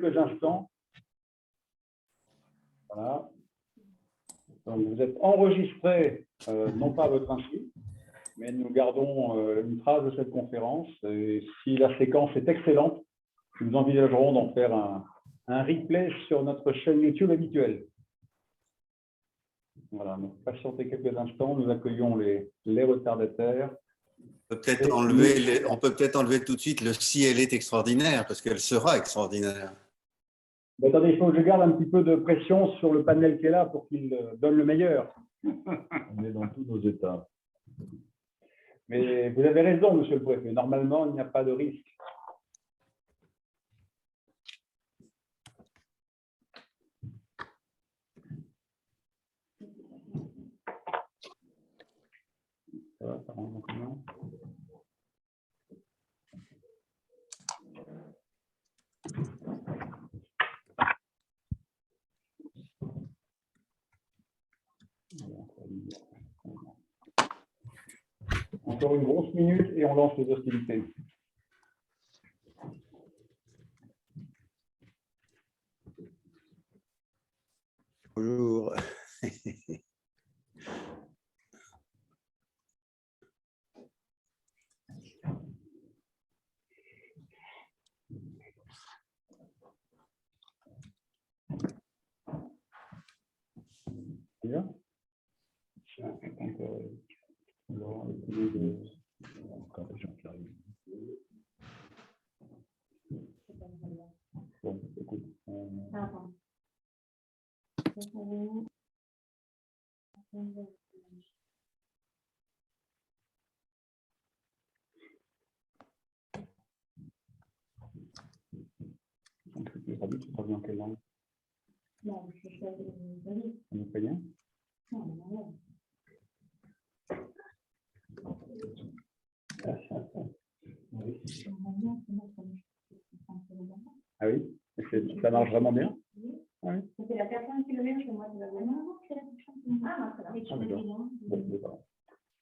quelques instants. Voilà. Donc, vous êtes enregistré, non pas à votre insu, mais nous gardons une trace de cette conférence. Et si la séquence est excellente, nous envisagerons d'en faire un replay sur notre chaîne YouTube habituelle. Voilà, donc patientez quelques instants, nous accueillons les retardataires. On peut peut-être enlever tout de suite le « si elle est extraordinaire » parce qu'elle sera extraordinaire. Mais attendez, il faut que je garde un petit peu de pression sur le panel qui est là pour qu'il donne le meilleur. On est dans tous nos états. Mais vous avez raison, monsieur le préfet. Normalement, il n'y a pas de risque. Ça va, ça rend comment ? Encore une grosse minute et on lance les hostilités. Bonjour. Bien. Encore des gens qui arrivent. Bon, écoute, tu traduis en quelle langue? Non, je suis en ukrainien? Non. Ah oui? Ça marche vraiment bien? Ah oui. C'est la personne qui le met chez moi.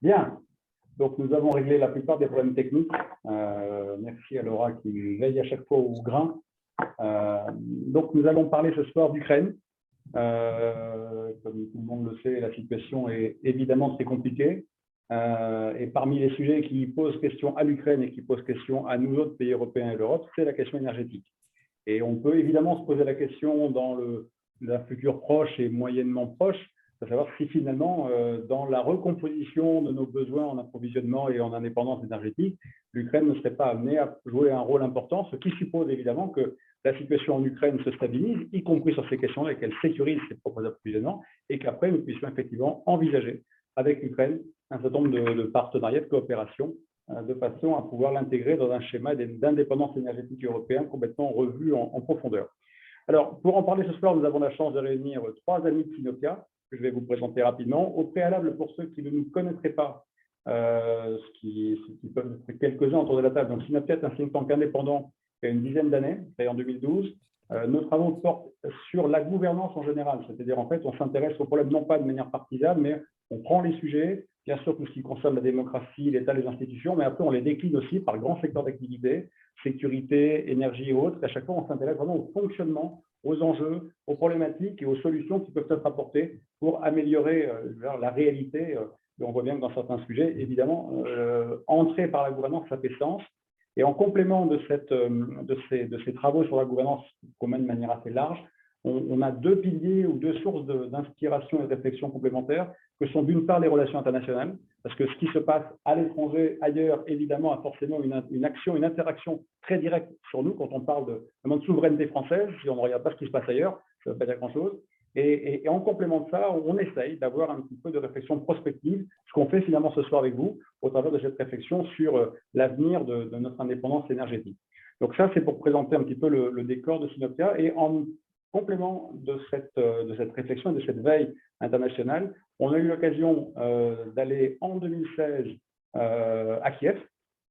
Bien. Donc, nous avons réglé la plupart des problèmes techniques. Merci à Laura qui veille à chaque fois au grain. Donc, nous allons parler ce soir d'Ukraine. Comme tout le monde le sait, la situation est évidemment très compliquée. Et parmi les sujets qui posent question à l'Ukraine et qui posent question à nous autres pays européens et l'Europe, c'est la question énergétique. Et on peut évidemment se poser la question dans la future proche et moyennement proche, de savoir si finalement, dans la recomposition de nos besoins en approvisionnement et en indépendance énergétique, l'Ukraine ne serait pas amenée à jouer un rôle important, ce qui suppose évidemment que la situation en Ukraine se stabilise, y compris sur ces questions-là, et qu'elle sécurise ses propres approvisionnements, et qu'après, nous puissions effectivement envisager avec l'Ukraine un certain nombre de partenariats, de coopération, de façon à pouvoir l'intégrer dans un schéma d'indépendance énergétique européen complètement revu en profondeur. Alors, pour en parler ce soir, nous avons la chance de réunir trois amis de Sinopia, que je vais vous présenter rapidement. Au préalable, pour ceux qui ne nous connaîtraient pas, ce qui peuvent être quelques-uns autour de la table, donc Sinopia est un think tank indépendant il y a une dizaine d'années, créé en 2012. Nos travaux portent sur la gouvernance en général, c'est-à-dire en fait, on s'intéresse aux problèmes non pas de manière partisane, mais on prend les sujets, bien sûr tout ce qui concerne la démocratie, l'État, les institutions, mais après on les décline aussi par grands secteurs d'activité, sécurité, énergie et autres. Et à chaque fois, on s'intéresse vraiment au fonctionnement, aux enjeux, aux problématiques et aux solutions qui peuvent être apportées pour améliorer la réalité. Et on voit bien que dans certains sujets, évidemment, entrer par la gouvernance, ça fait sens. Et en complément de ces travaux sur la gouvernance qu'on mène de manière assez large, on a deux piliers ou deux sources d'inspiration et de réflexion complémentaires, que sont d'une part les relations internationales, parce que ce qui se passe à l'étranger, ailleurs, évidemment, a forcément une action, une interaction très directe sur nous quand on parle de souveraineté française. Si on ne regarde pas ce qui se passe ailleurs, ça ne veut pas dire grand-chose. Et en complément de ça, on essaye d'avoir un petit peu de réflexion prospective, ce qu'on fait finalement ce soir avec vous, au travers de cette réflexion sur l'avenir de notre indépendance énergétique. Donc ça, c'est pour présenter un petit peu le décor de Sinopia. Et en complément de cette réflexion et de cette veille internationale, on a eu l'occasion d'aller en 2016 à Kiev,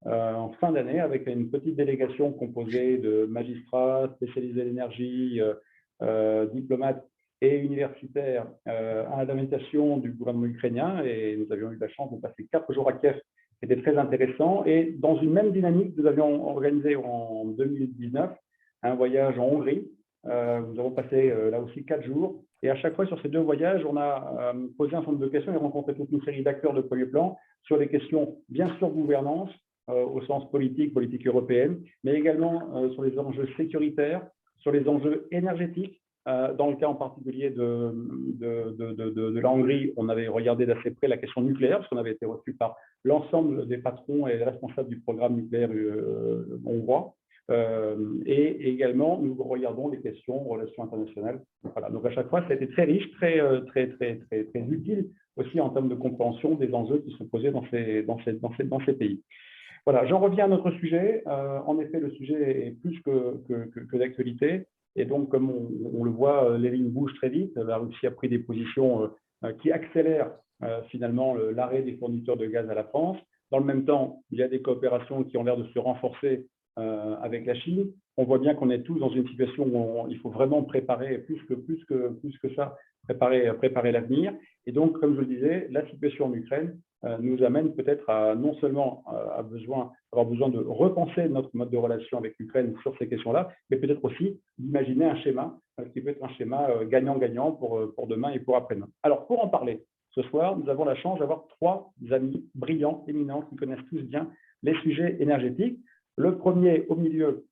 en fin d'année, avec une petite délégation composée de magistrats spécialisés en énergie, diplomates et universitaires à l'invitation du gouvernement ukrainien. Et nous avions eu la chance de passer 4 jours à Kiev. C'était très intéressant. Et dans une même dynamique, nous avions organisé en 2019 un voyage en Hongrie. Nous avons passé là aussi 4 jours. Et à chaque fois, sur ces 2 voyages, on a posé un certain nombre de questions et rencontré toute une série d'acteurs de premier plan sur les questions, bien sûr, gouvernance, au sens politique européenne, mais également sur les enjeux sécuritaires, sur les enjeux énergétiques. Dans le cas en particulier de la Hongrie, on avait regardé d'assez près la question nucléaire, parce qu'on avait été reçu par l'ensemble des patrons et responsables du programme nucléaire hongrois. Et également, nous regardons les questions relations internationales. Voilà. Donc à chaque fois, ça a été très riche, très utile aussi en termes de compréhension des enjeux qui se posaient dans ces pays. Voilà, j'en reviens à notre sujet. En effet, le sujet est plus que d'actualité. Et donc, comme on le voit, les lignes bougent très vite. La Russie a pris des positions qui accélèrent finalement l'arrêt des fournisseurs de gaz à la France. Dans le même temps, il y a des coopérations qui ont l'air de se renforcer avec la Chine. On voit bien qu'on est tous dans une situation où il faut vraiment préparer plus que ça, préparer l'avenir. Et donc, comme je le disais, la situation en Ukraine nous amène peut-être à non seulement avoir besoin de repenser notre mode de relation avec l'Ukraine sur ces questions-là, mais peut-être aussi d'imaginer un schéma qui peut être un schéma gagnant-gagnant pour demain et pour après-demain. Alors, pour en parler, ce soir, nous avons la chance d'avoir 3 amis brillants, éminents, qui connaissent tous bien les sujets énergétiques. Le premier, au milieu,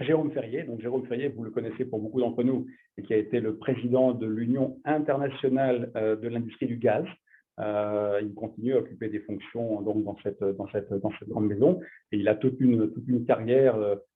Jérôme Ferrier. Donc, Jérôme Ferrier, vous le connaissez pour beaucoup d'entre nous, et qui a été le président de l'Union internationale de l'industrie du gaz. Il continue à occuper des fonctions donc, dans cette grande maison. Et il a toute une carrière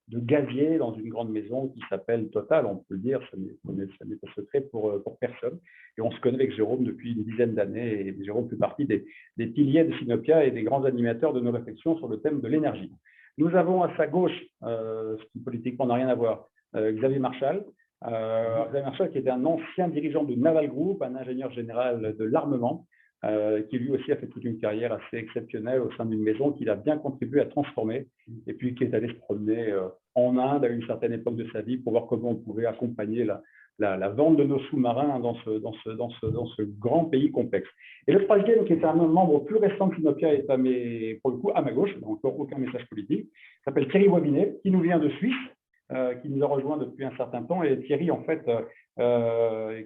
de gazier dans une grande maison qui s'appelle Total, on peut le dire, ça n'est pas secret pour personne. Et on se connaît avec Jérôme depuis une dizaine d'années. Et Jérôme fait partie des piliers de Sinopia et des grands animateurs de nos réflexions sur le thème de l'énergie. Nous avons à sa gauche, ce qui politiquement n'a rien à voir, Xavier Marchal. Xavier Marchal, qui était un ancien dirigeant de Naval Group, un ingénieur général de l'armement, qui lui aussi a fait toute une carrière assez exceptionnelle au sein d'une maison qu'il a bien contribué à transformer, et puis qui est allé se promener en Inde à une certaine époque de sa vie pour voir comment on pouvait accompagner la vente de nos sous-marins dans ce grand pays complexe. Et le troisième, qui est un membre plus récent de Sinopia, est pour le coup à ma gauche, donc encore aucun message politique, s'appelle Thierry Wabinet, qui nous vient de Suisse, qui nous a rejoint depuis un certain temps. Et Thierry, en fait,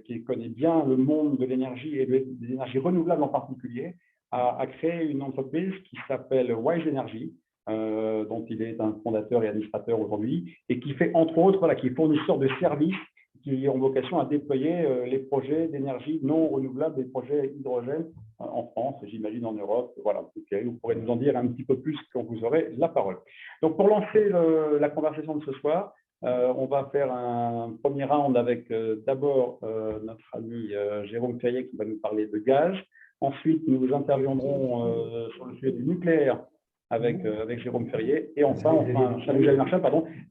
qui connaît bien le monde de l'énergie et des énergies renouvelables en particulier, a créé une entreprise qui s'appelle Wise Energy, dont il est un fondateur et administrateur aujourd'hui, et qui fait entre autres, qui est fournisseur de services qui ont vocation à déployer les projets d'énergie non renouvelable, des projets hydrogène en France, j'imagine en Europe. Voilà, vous pourrez nous en dire un petit peu plus quand vous aurez la parole. Donc, pour lancer la conversation de ce soir, on va faire un premier round avec d'abord notre ami Jérôme Ferrier qui va nous parler de gaz. Ensuite, nous interviendrons sur le sujet du nucléaire avec Jérôme Ferrier, et enfin Xavier Marchal,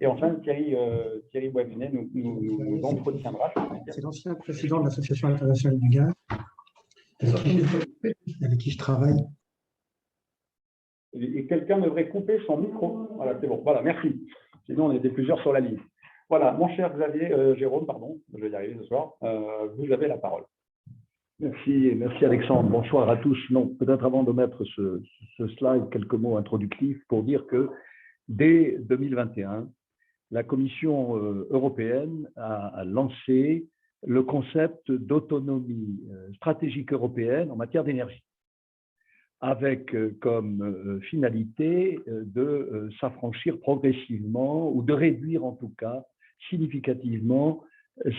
et enfin Thierry Wabinet nous entretiendra. C'est l'ancien président de l'Association internationale du gaz, avec qui je travaille. Et quelqu'un devrait couper son micro. Voilà, c'est bon. Voilà, merci. Sinon, on était plusieurs sur la ligne. Voilà, mon cher Jérôme, je vais y arriver ce soir. Vous avez la parole. Merci Alexandre. Bonsoir à tous. Non, peut-être avant de mettre ce slide, quelques mots introductifs pour dire que dès 2021, la Commission européenne a lancé le concept d'autonomie stratégique européenne en matière d'énergie, avec comme finalité de s'affranchir progressivement ou de réduire en tout cas significativement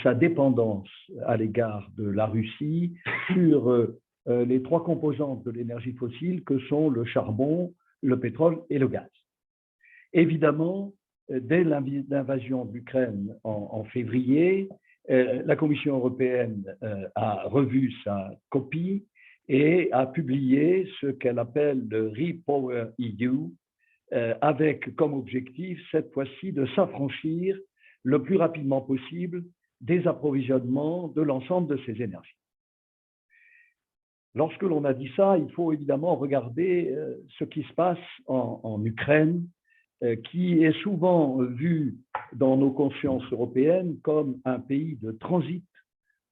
sa dépendance à l'égard de la Russie sur les 3 composantes de l'énergie fossile que sont le charbon, le pétrole et le gaz. Évidemment, dès l'invasion de l'Ukraine en février, la Commission européenne a revu sa copie et a publié ce qu'elle appelle le Repower EU, avec comme objectif cette fois-ci de s'affranchir le plus rapidement possible des approvisionnements de l'ensemble de ces énergies. Lorsque l'on a dit ça, il faut évidemment regarder ce qui se passe en Ukraine, qui est souvent vu dans nos consciences européennes comme un pays de transit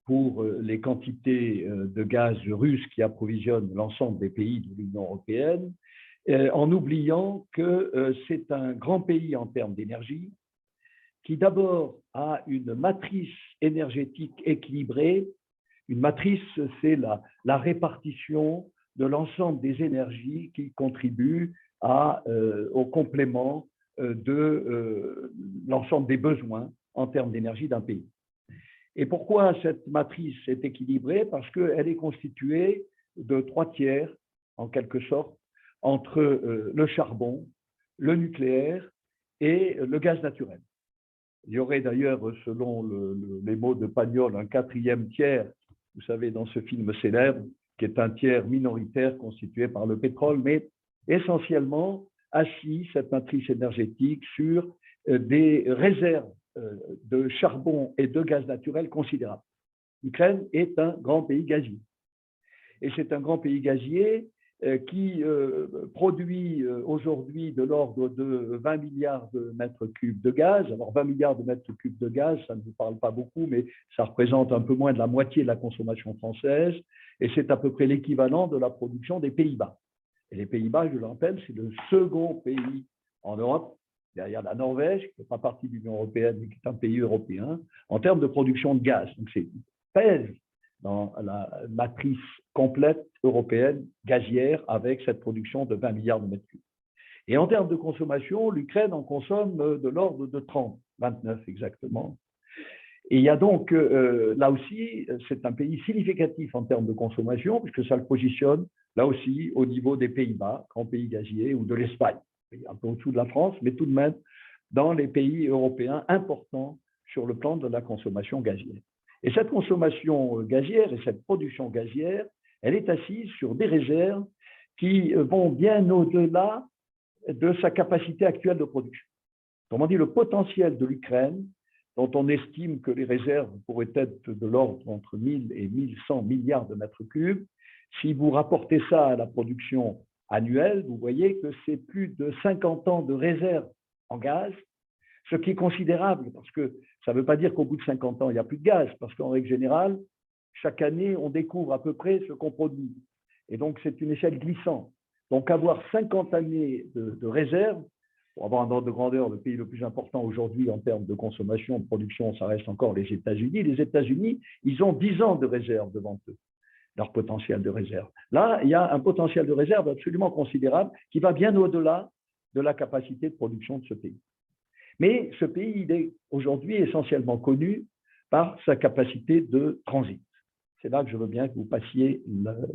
pour les quantités de gaz russe qui approvisionnent l'ensemble des pays de l'Union européenne, en oubliant que c'est un grand pays en termes d'énergie, qui d'abord a une matrice énergétique équilibrée. Une matrice, c'est la répartition de l'ensemble des énergies qui contribuent au complément de l'ensemble des besoins en termes d'énergie d'un pays. Et pourquoi cette matrice est équilibrée? Parce qu'elle est constituée de 3/4, en quelque sorte, entre le charbon, le nucléaire et le gaz naturel. Il y aurait d'ailleurs, selon les mots de Pagnol, un 4e tiers, vous savez, dans ce film célèbre, qui est un tiers minoritaire constitué par le pétrole, mais essentiellement assis, cette matrice énergétique, sur des réserves de charbon et de gaz naturel considérables. L'Ukraine est un grand pays gazier. Et c'est un grand pays gazier qui produit aujourd'hui de l'ordre de 20 milliards de mètres cubes de gaz. Alors 20 milliards de mètres cubes de gaz, ça ne vous parle pas beaucoup, mais ça représente un peu moins de la moitié de la consommation française, et c'est à peu près l'équivalent de la production des Pays-Bas. Et les Pays-Bas, je le rappelle, c'est le second pays en Europe, derrière la Norvège, qui ne fait pas partie de l'Union européenne, mais qui est un pays européen, en termes de production de gaz. Donc c'est pèse dans la matrice complète européenne gazière avec cette production de 20 milliards de mètres cubes. Et en termes de consommation, l'Ukraine en consomme de l'ordre de 30, 29 exactement. Et il y a donc, là aussi, c'est un pays significatif en termes de consommation, puisque ça le positionne, là aussi, au niveau des Pays-Bas, grand pays gazier, ou de l'Espagne, un peu au-dessous de la France, mais tout de même dans les pays européens importants sur le plan de la consommation gazière. Et cette consommation gazière et cette production gazière, elle est assise sur des réserves qui vont bien au-delà de sa capacité actuelle de production. Autrement dit, le potentiel de l'Ukraine, dont on estime que les réserves pourraient être de l'ordre entre 1000 et 1100 milliards de mètres cubes, si vous rapportez ça à la production annuelle, vous voyez que c'est plus de 50 ans de réserves en gaz, ce qui est considérable, parce que ça ne veut pas dire qu'au bout de 50 ans, il n'y a plus de gaz, parce qu'en règle générale, chaque année, on découvre à peu près ce qu'on produit. Et donc, c'est une échelle glissante. Donc, avoir 50 années de réserve, pour avoir un ordre de grandeur, le pays le plus important aujourd'hui en termes de consommation, de production, ça reste encore les États-Unis. Les États-Unis, ils ont 10 ans de réserve devant eux, leur potentiel de réserve. Là, il y a un potentiel de réserve absolument considérable qui va bien au-delà de la capacité de production de ce pays. Mais ce pays, il est aujourd'hui essentiellement connu par sa capacité de transit. C'est là que je veux bien que vous passiez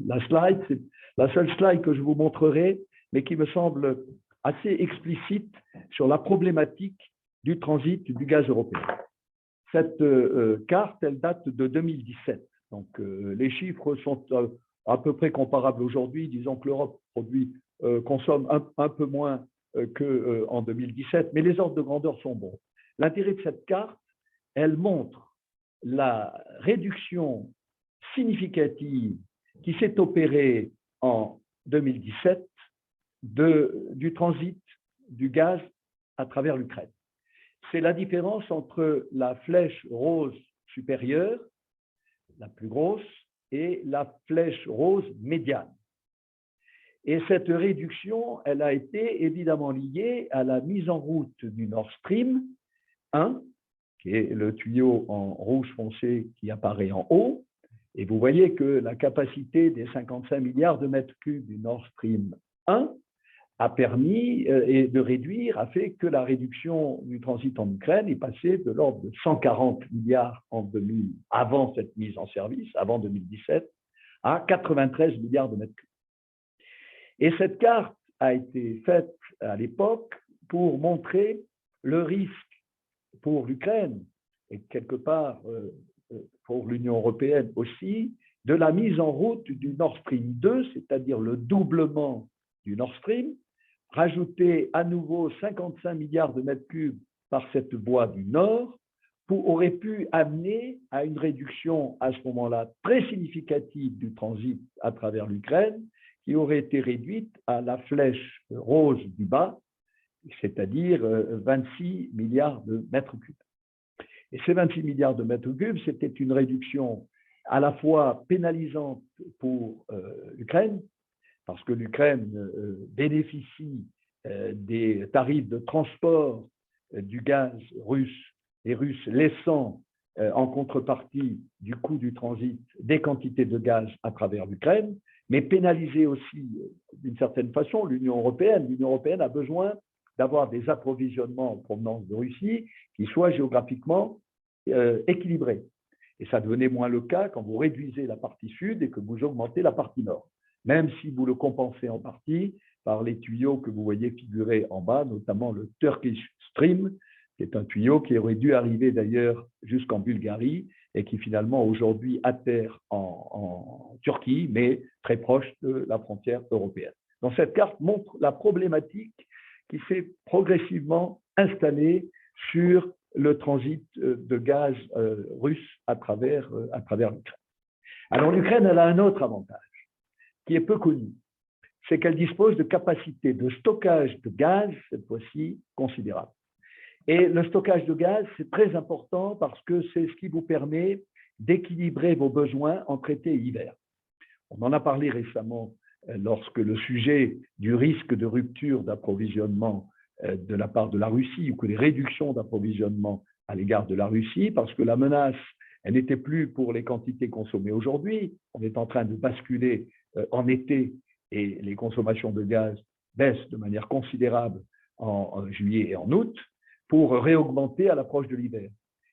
la slide. C'est la seule slide que je vous montrerai, mais qui me semble assez explicite sur la problématique du transit du gaz européen. Cette carte, elle date de 2017. Donc, les chiffres sont à peu près comparables aujourd'hui. Disons que l'Europe consomme un peu moins qu'en 2017, mais les ordres de grandeur sont bons. L'intérêt de cette carte, elle montre la réduction significative qui s'est opérée en 2017 du transit du gaz à travers l'Ukraine. C'est la différence entre la flèche rose supérieure, la plus grosse, et la flèche rose médiane. Et cette réduction, elle a été évidemment liée à la mise en route du Nord Stream 1, qui est le tuyau en rouge foncé qui apparaît en haut. Et vous voyez que la capacité des 55 milliards de mètres cubes du Nord Stream 1 a permis de réduire, a fait que la réduction du transit en Ukraine est passée de l'ordre de 140 milliards avant cette mise en service, avant 2017, à 93 milliards de mètres cubes. Et cette carte a été faite à l'époque pour montrer le risque pour l'Ukraine et quelque part pour l'Union européenne aussi, de la mise en route du Nord Stream 2, c'est-à-dire le doublement du Nord Stream, rajouter à nouveau 55 milliards de mètres cubes par cette voie du Nord, aurait pu amener à une réduction à ce moment-là très significative du transit à travers l'Ukraine, qui aurait été réduite à la flèche rose du bas, c'est-à-dire 26 milliards de mètres cubes. Et ces 26 milliards de mètres cubes, c'était une réduction à la fois pénalisante pour l'Ukraine, parce que l'Ukraine bénéficie des tarifs de transport du gaz russe les Russes laissant en contrepartie du coût du transit des quantités de gaz à travers l'Ukraine, mais pénaliser aussi, d'une certaine façon, l'Union européenne. L'Union européenne a besoin d'avoir des approvisionnements en provenance de Russie qui soient géographiquement équilibrés. Et ça devenait moins le cas quand vous réduisez la partie sud et que vous augmentez la partie nord, même si vous le compensez en partie par les tuyaux que vous voyez figurer en bas, notamment le Turkish Stream, qui est un tuyau qui aurait dû arriver d'ailleurs jusqu'en Bulgarie et qui finalement aujourd'hui atterre en Turquie, mais très proche de la frontière européenne. Donc cette carte montre la problématique qui s'est progressivement installée sur le transit de gaz russe à travers l'Ukraine. Alors l'Ukraine, elle a un autre avantage qui est peu connu, c'est qu'elle dispose de capacités de stockage de gaz, cette fois-ci, considérables. Et le stockage de gaz, c'est très important parce que c'est ce qui vous permet d'équilibrer vos besoins entre été et hiver. On en a parlé récemment lorsque le sujet du risque de rupture d'approvisionnement de la part de la Russie ou que les réductions d'approvisionnement à l'égard de la Russie, parce que la menace, elle n'était plus pour les quantités consommées aujourd'hui. On est en train de basculer en été et les consommations de gaz baissent de manière considérable en juillet et en août pour réaugmenter à l'approche de l'hiver.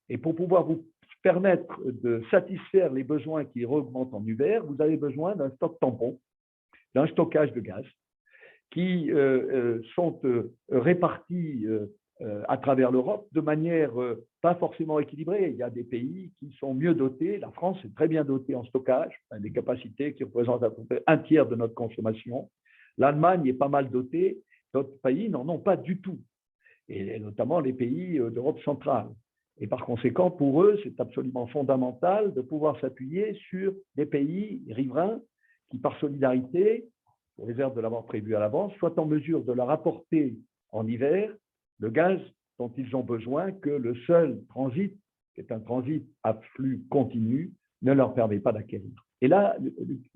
Et pour pouvoir vous permettre de satisfaire les besoins qui réaugmentent en hiver, vous avez besoin d'un stock tampon, d'un stockage de gaz qui sont répartis à travers l'Europe de manière pas forcément équilibrée. Il y a des pays qui sont mieux dotés. La France est très bien dotée en stockage, des capacités qui représentent à peu près un tiers de notre consommation. L'Allemagne est pas mal dotée. D'autres pays n'en ont pas du tout, et notamment les pays d'Europe centrale. Et par conséquent, pour eux, c'est absolument fondamental de pouvoir s'appuyer sur des pays riverains qui, par solidarité, sous réserve de l'avoir prévu à l'avance, soient en mesure de leur apporter en hiver le gaz dont ils ont besoin, que le seul transit, qui est un transit à flux continu, ne leur permet pas d'acquérir. Et là,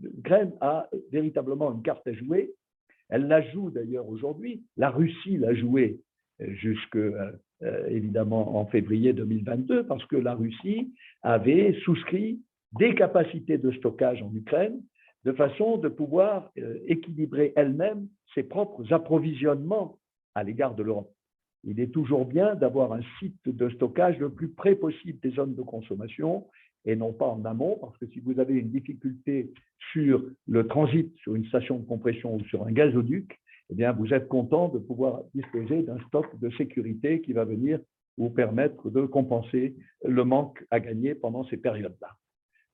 l'Ukraine a véritablement une carte à jouer. Elle la joue d'ailleurs aujourd'hui. La Russie l'a jouée jusque, évidemment, en février 2022, parce que la Russie avait souscrit des capacités de stockage en Ukraine de façon de pouvoir équilibrer elle-même ses propres approvisionnements à l'égard de l'Europe. Il est toujours bien d'avoir un site de stockage le plus près possible des zones de consommation et non pas en amont, parce que si vous avez une difficulté sur le transit, sur une station de compression ou sur un gazoduc, eh bien, vous êtes content de pouvoir disposer d'un stock de sécurité qui va venir vous permettre de compenser le manque à gagner pendant ces périodes-là.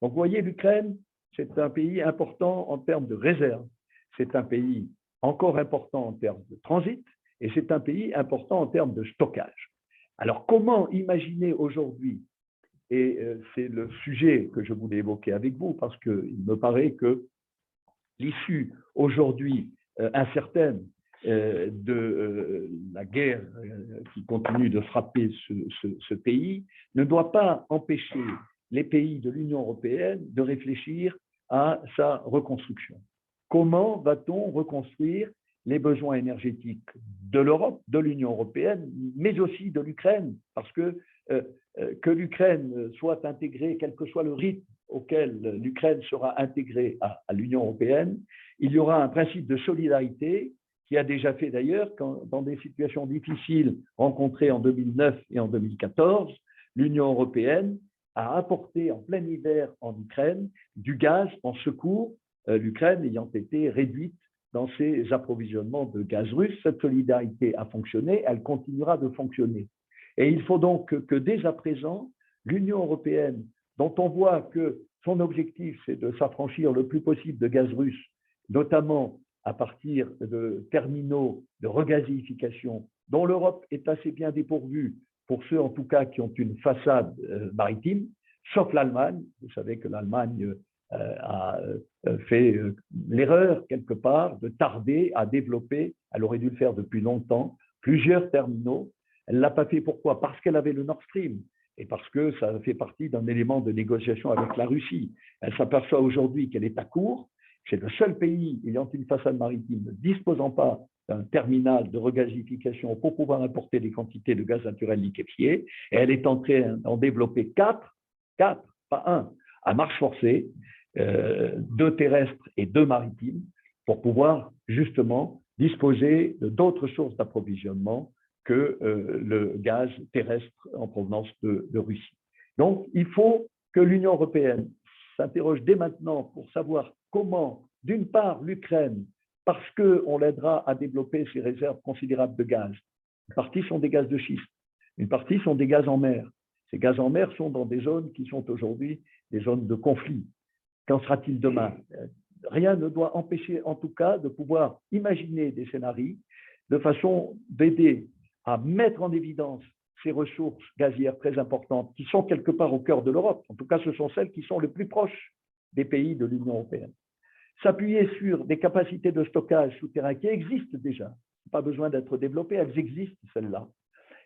Donc, vous voyez, l'Ukraine, c'est un pays important en termes de réserve. C'est un pays encore important en termes de transit et c'est un pays important en termes de stockage. Alors, comment imaginer aujourd'hui, et c'est le sujet que je voulais évoquer avec vous, parce qu'il me paraît que l'issue aujourd'hui incertaine de la guerre qui continue de frapper ce pays ne doit pas empêcher les pays de l'Union européenne de réfléchir à sa reconstruction. Comment va-t-on reconstruire les besoins énergétiques de l'Europe, de l'Union européenne, mais aussi de l'Ukraine, parce que l'Ukraine soit intégrée, quel que soit le rythme auquel l'Ukraine sera intégrée à l'Union européenne, il y aura un principe de solidarité qui a déjà fait d'ailleurs, dans des situations difficiles rencontrées en 2009 et en 2014, l'Union européenne a apporté en plein hiver en Ukraine du gaz en secours, l'Ukraine ayant été réduite dans ses approvisionnements de gaz russe. Cette solidarité a fonctionné, elle continuera de fonctionner. Et il faut donc que dès à présent, l'Union européenne, dont on voit que son objectif, c'est de s'affranchir le plus possible de gaz russe, notamment à partir de terminaux de regazéification, dont l'Europe est assez bien dépourvue, pour ceux en tout cas qui ont une façade maritime, sauf l'Allemagne. Vous savez que l'Allemagne a fait l'erreur quelque part de tarder à développer, elle aurait dû le faire depuis longtemps, plusieurs terminaux. Elle ne l'a pas fait, pourquoi? Parce qu'elle avait le Nord Stream et parce que ça fait partie d'un élément de négociation avec la Russie. Elle s'aperçoit aujourd'hui qu'elle est à court C'est le seul pays ayant une façade maritime ne disposant pas d'un terminal de regasification pour pouvoir importer des quantités de gaz naturel liquéfié. Et elle est en train d'en développer 4, pas un, à marche forcée, 2 terrestres et 2 maritimes, pour pouvoir justement disposer d'autres sources d'approvisionnement que le gaz terrestre en provenance de Russie. Donc, il faut que l'Union européenne s'interroge dès maintenant pour savoir comment, d'une part, l'Ukraine, parce qu'on l'aidera à développer ses réserves considérables de gaz. Une partie sont des gaz de schiste, une partie sont des gaz en mer. Ces gaz en mer sont dans des zones qui sont aujourd'hui des zones de conflit. Qu'en sera-t-il demain? Rien ne doit empêcher, en tout cas, de pouvoir imaginer des scénarios de façon d'aider à mettre en évidence ces ressources gazières très importantes qui sont quelque part au cœur de l'Europe. En tout cas, ce sont celles qui sont les plus proches des pays de l'Union européenne. S'appuyer sur des capacités de stockage souterrain qui existent déjà, pas besoin d'être développées, elles existent celles-là,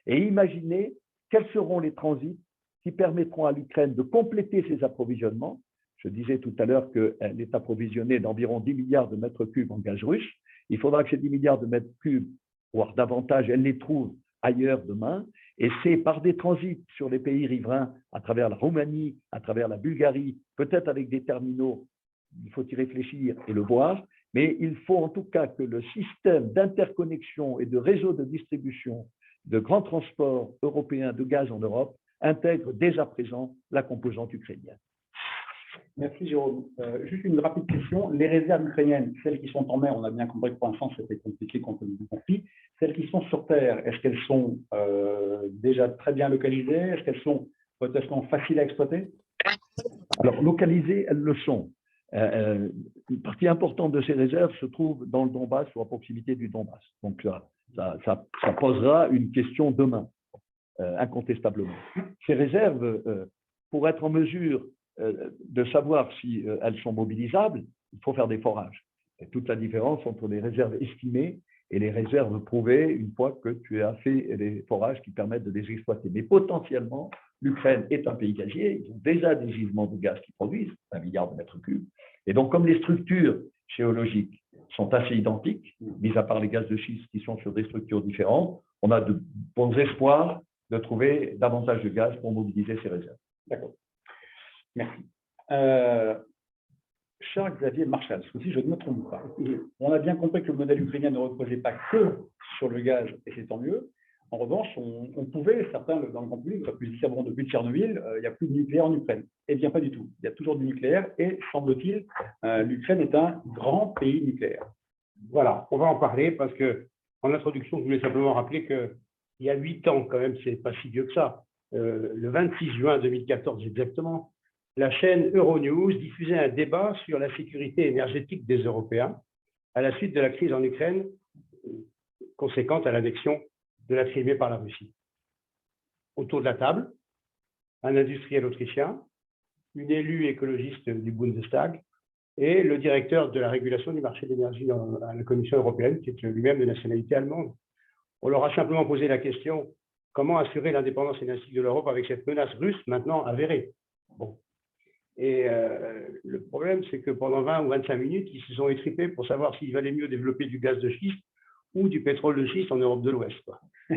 et imaginer quels seront les transits qui permettront à l'Ukraine de compléter ses approvisionnements. Je disais tout à l'heure qu'elle est approvisionnée d'environ 10 milliards de mètres cubes en gaz russe. Il faudra que ces 10 milliards de mètres cubes, voire davantage, elle les trouve ailleurs demain. Et c'est par des transits sur les pays riverains, à travers la Roumanie, à travers la Bulgarie, peut-être avec des terminaux, il faut y réfléchir et le voir, mais il faut en tout cas que le système d'interconnexion et de réseau de distribution de grands transports européens de gaz en Europe intègre dès à présent la composante ukrainienne. Merci Jérôme. Juste une rapide question. Les réserves ukrainiennes, celles qui sont en mer, on a bien compris que pour l'instant c'était compliqué compte tenu du conflit. Celles qui sont sur terre, est-ce qu'elles sont déjà très bien localisées? Est-ce qu'elles sont potentiellement faciles à exploiter? Alors localisées, elles le sont. Une partie importante de ces réserves se trouve dans le Donbass ou à proximité du Donbass. Donc ça posera une question demain, incontestablement. Ces réserves, pour être en mesure de savoir si elles sont mobilisables, il faut faire des forages. Et toute la différence entre les réserves estimées et les réserves prouvées une fois que tu as fait les forages qui permettent de les exploiter. Mais potentiellement, l'Ukraine est un pays gazier, ils ont déjà des gisements de gaz qui produisent 1 milliard de mètres cubes. Et donc, comme les structures géologiques sont assez identiques, mis à part les gaz de schiste qui sont sur des structures différentes, on a de bons espoirs de trouver davantage de gaz pour mobiliser ces réserves. D'accord. Merci. Charles-Xavier Marchal, si je ne me trompe pas, on a bien compris que le modèle ukrainien ne reposait pas que sur le gaz, et c'est tant mieux. En revanche, on pouvait, certains dans le grand public, on a pu le dire, bon, depuis Tchernobyl, il n'y a plus de nucléaire en Ukraine. Eh bien, pas du tout. Il y a toujours du nucléaire et, semble-t-il, l'Ukraine est un grand pays nucléaire. Voilà, on va en parler parce que, en introduction, je voulais simplement rappeler qu'il y a 8 ans, quand même, c'est pas si vieux que ça, le 26 juin 2014 exactement, la chaîne Euronews diffusait un débat sur la sécurité énergétique des Européens à la suite de la crise en Ukraine conséquente à l'annexion de la Crimée par la Russie. Autour de la table, un industriel autrichien, une élue écologiste du Bundestag et le directeur de la régulation du marché de l'énergie à la Commission européenne, qui est lui-même de nationalité allemande. On leur a simplement posé la question « Comment assurer l'indépendance énergétique de l'Europe avec cette menace russe maintenant avérée ?» Bon. Et le problème, c'est que pendant 20 ou 25 minutes, ils se sont étripés pour savoir s'il valait mieux développer du gaz de schiste ou du pétrole de schiste en Europe de l'Ouest.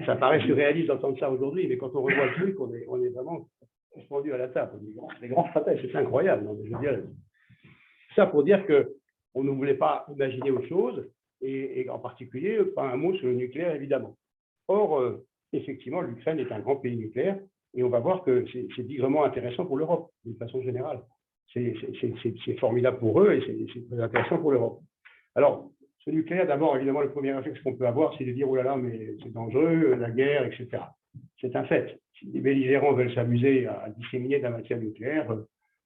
Ça paraît surréaliste d'entendre ça aujourd'hui, mais quand on revoit le truc, on est vraiment suspendu à la table. Les grands stratèges, c'est incroyable. Non, mais je veux dire, ça pour dire qu'on ne voulait pas imaginer autre chose, et en particulier, pas un mot sur le nucléaire, évidemment. Or, effectivement, l'Ukraine est un grand pays nucléaire, et on va voir que c'est digrement intéressant pour l'Europe, d'une façon générale. C'est formidable pour eux, et c'est très intéressant pour l'Europe. Alors, ce nucléaire, d'abord, évidemment, le premier réflexe qu'on peut avoir, c'est de dire « Oh là là, mais c'est dangereux, la guerre, etc. » C'est un fait. Si les belligérants veulent s'amuser à disséminer de la matière nucléaire,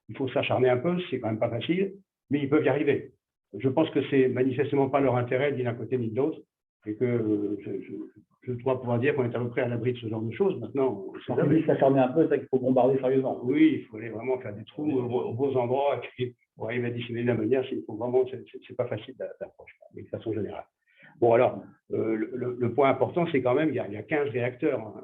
il faut s'acharner un peu, c'est quand même pas facile, mais ils peuvent y arriver. Je pense que c'est manifestement pas leur intérêt, ni d'un côté ni de l'autre, et que je dois pouvoir dire qu'on est à peu près à l'abri de ce genre de choses. Maintenant, quand on dit s'acharner un peu, c'est qu'il faut bombarder sérieusement. Oui, il faut aller vraiment faire des trous aux beaux endroits, et puis pour arriver à disséminer de la manière, c'est pas facile d'approche, mais de façon générale. Bon, alors, le point important, c'est quand même, il y a 15 réacteurs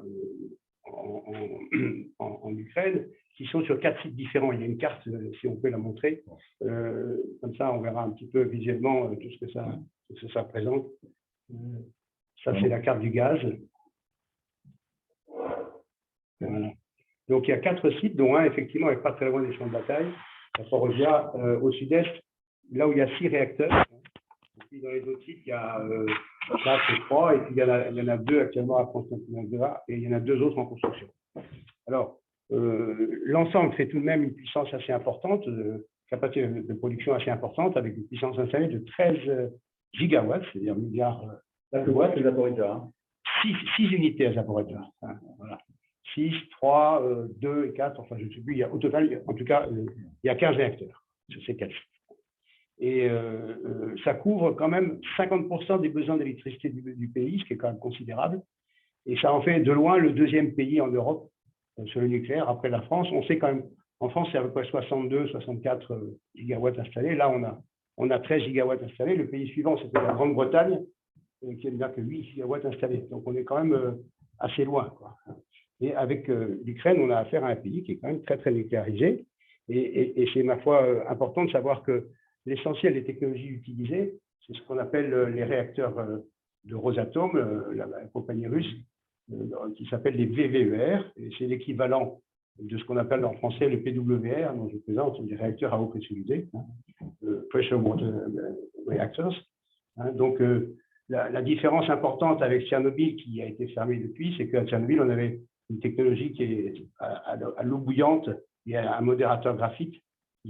en Ukraine, qui sont sur 4 sites différents. Il y a une carte, si on peut la montrer. Comme ça, on verra un petit peu visuellement tout ce que ça représente. Ça, c'est la carte du gaz. Voilà. Donc, il y a 4 sites, dont un, effectivement, n'est pas très loin des champs de bataille. À Fort-Rosia, au sud-est, là où il y a 6 réacteurs. Et puis, dans les autres sites, il y a 4 et 3, et puis il y en a 2 actuellement à Constantinople, et il y en a 2 autres en construction. Alors, l'ensemble fait tout de même une puissance assez importante, capacité de production assez importante, avec une puissance installée de 13 gigawatts, c'est-à-dire milliards Là, je vois, c'est Zaporizhzhia. 6 unités à Zaporizhzhia. Voilà. 6, 3, 2 et 4, enfin je ne sais plus, au total, en tout cas, il y a 15 réacteurs sur ces 4 sites. Et ça couvre quand même 50% des besoins d'électricité du pays, ce qui est quand même considérable. Et ça en fait de loin le 2e pays en Europe sur le nucléaire, après la France. On sait quand même, en France, c'est à peu près 62, 64 gigawatts installés. Là, on a 13 gigawatts installés. Le pays suivant, c'était la Grande-Bretagne, qui n'a que 8 gigawatts installés. Donc, on est quand même assez loin, quoi. Et avec l'Ukraine, on a affaire à un pays qui est quand même très, très nucléarisé. Et c'est, ma foi, important de savoir que l'essentiel des technologies utilisées, c'est ce qu'on appelle les réacteurs de Rosatom, la compagnie russe, qui s'appelle les VVER. Et c'est l'équivalent de ce qu'on appelle en français le PWR, dont je présente, des réacteurs à eau pressurisée, Pressure Water Reactors. Donc, la différence importante avec Tchernobyl, qui a été fermée depuis, c'est qu'à Tchernobyl, on avait une technologie qui est à l'eau bouillante et un modérateur graphique.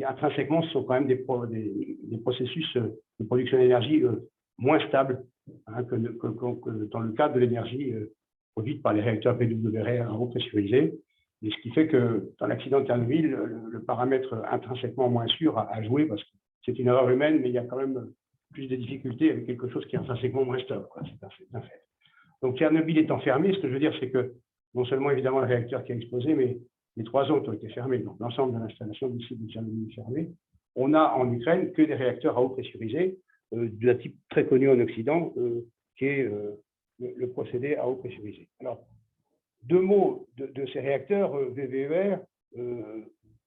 Intrinsèquement, ce sont quand même des processus de production d'énergie moins stables que dans le cadre de l'énergie produite par les réacteurs PWR à eau pressurisée. Et ce qui fait que dans l'accident de Tchernobyl, le paramètre intrinsèquement moins sûr a joué, parce que c'est une erreur humaine, mais il y a quand même plus de difficultés avec quelque chose qui est intrinsèquement moins stable. C'est un fait. Donc Tchernobyl étant fermé, ce que je veux dire, c'est que non seulement évidemment le réacteur qui a explosé, mais les 3 autres ont été fermés. Donc l'ensemble de l'installation du site de Tchernobyl est fermé. On a en Ukraine que des réacteurs à eau pressurisée, d'un type très connu en Occident, qui est le procédé à eau pressurisée. Alors, 2 mots de ces réacteurs VVER.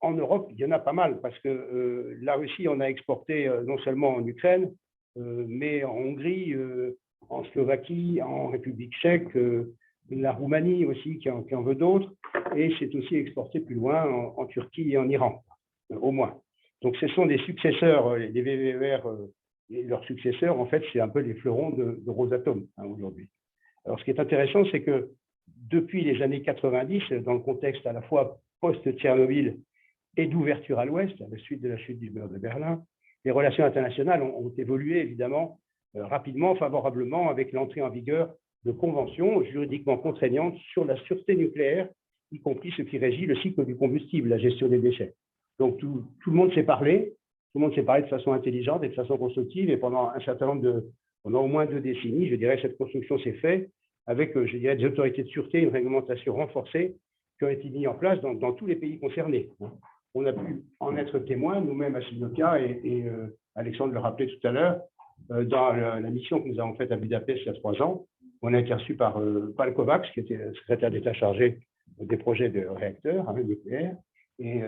En Europe, il y en a pas mal, parce que la Russie en a exporté non seulement en Ukraine, mais en Hongrie, en Slovaquie, en République tchèque, la Roumanie aussi qui en veut d'autres, et c'est aussi exporté plus loin en Turquie et en Iran, au moins. Donc ce sont des successeurs, les VVER et leurs successeurs, en fait, c'est un peu les fleurons de Rosatom aujourd'hui. Alors ce qui est intéressant, c'est que depuis les années 90, dans le contexte à la fois post-Tchernobyl et d'ouverture à l'Ouest, à la suite de la chute du mur de Berlin, les relations internationales ont évolué évidemment rapidement, favorablement, avec l'entrée en vigueur de conventions juridiquement contraignantes sur la sûreté nucléaire, y compris ce qui régit le cycle du combustible, la gestion des déchets. Donc tout le monde s'est parlé, de façon intelligente et de façon constructive, et pendant pendant au moins 2 décennies, je dirais, cette construction s'est faite avec, je dirais, des autorités de sûreté, une réglementation renforcée qui ont été mises en place dans tous les pays concernés. On a pu en être témoin, nous-mêmes à Sinokia, et Alexandre le rappelait tout à l'heure, dans la mission que nous avons faite à Budapest il y a 3 ans. On a été reçu par Paul Kovacs, qui était secrétaire d'État chargé des projets de réacteurs nucléaires, et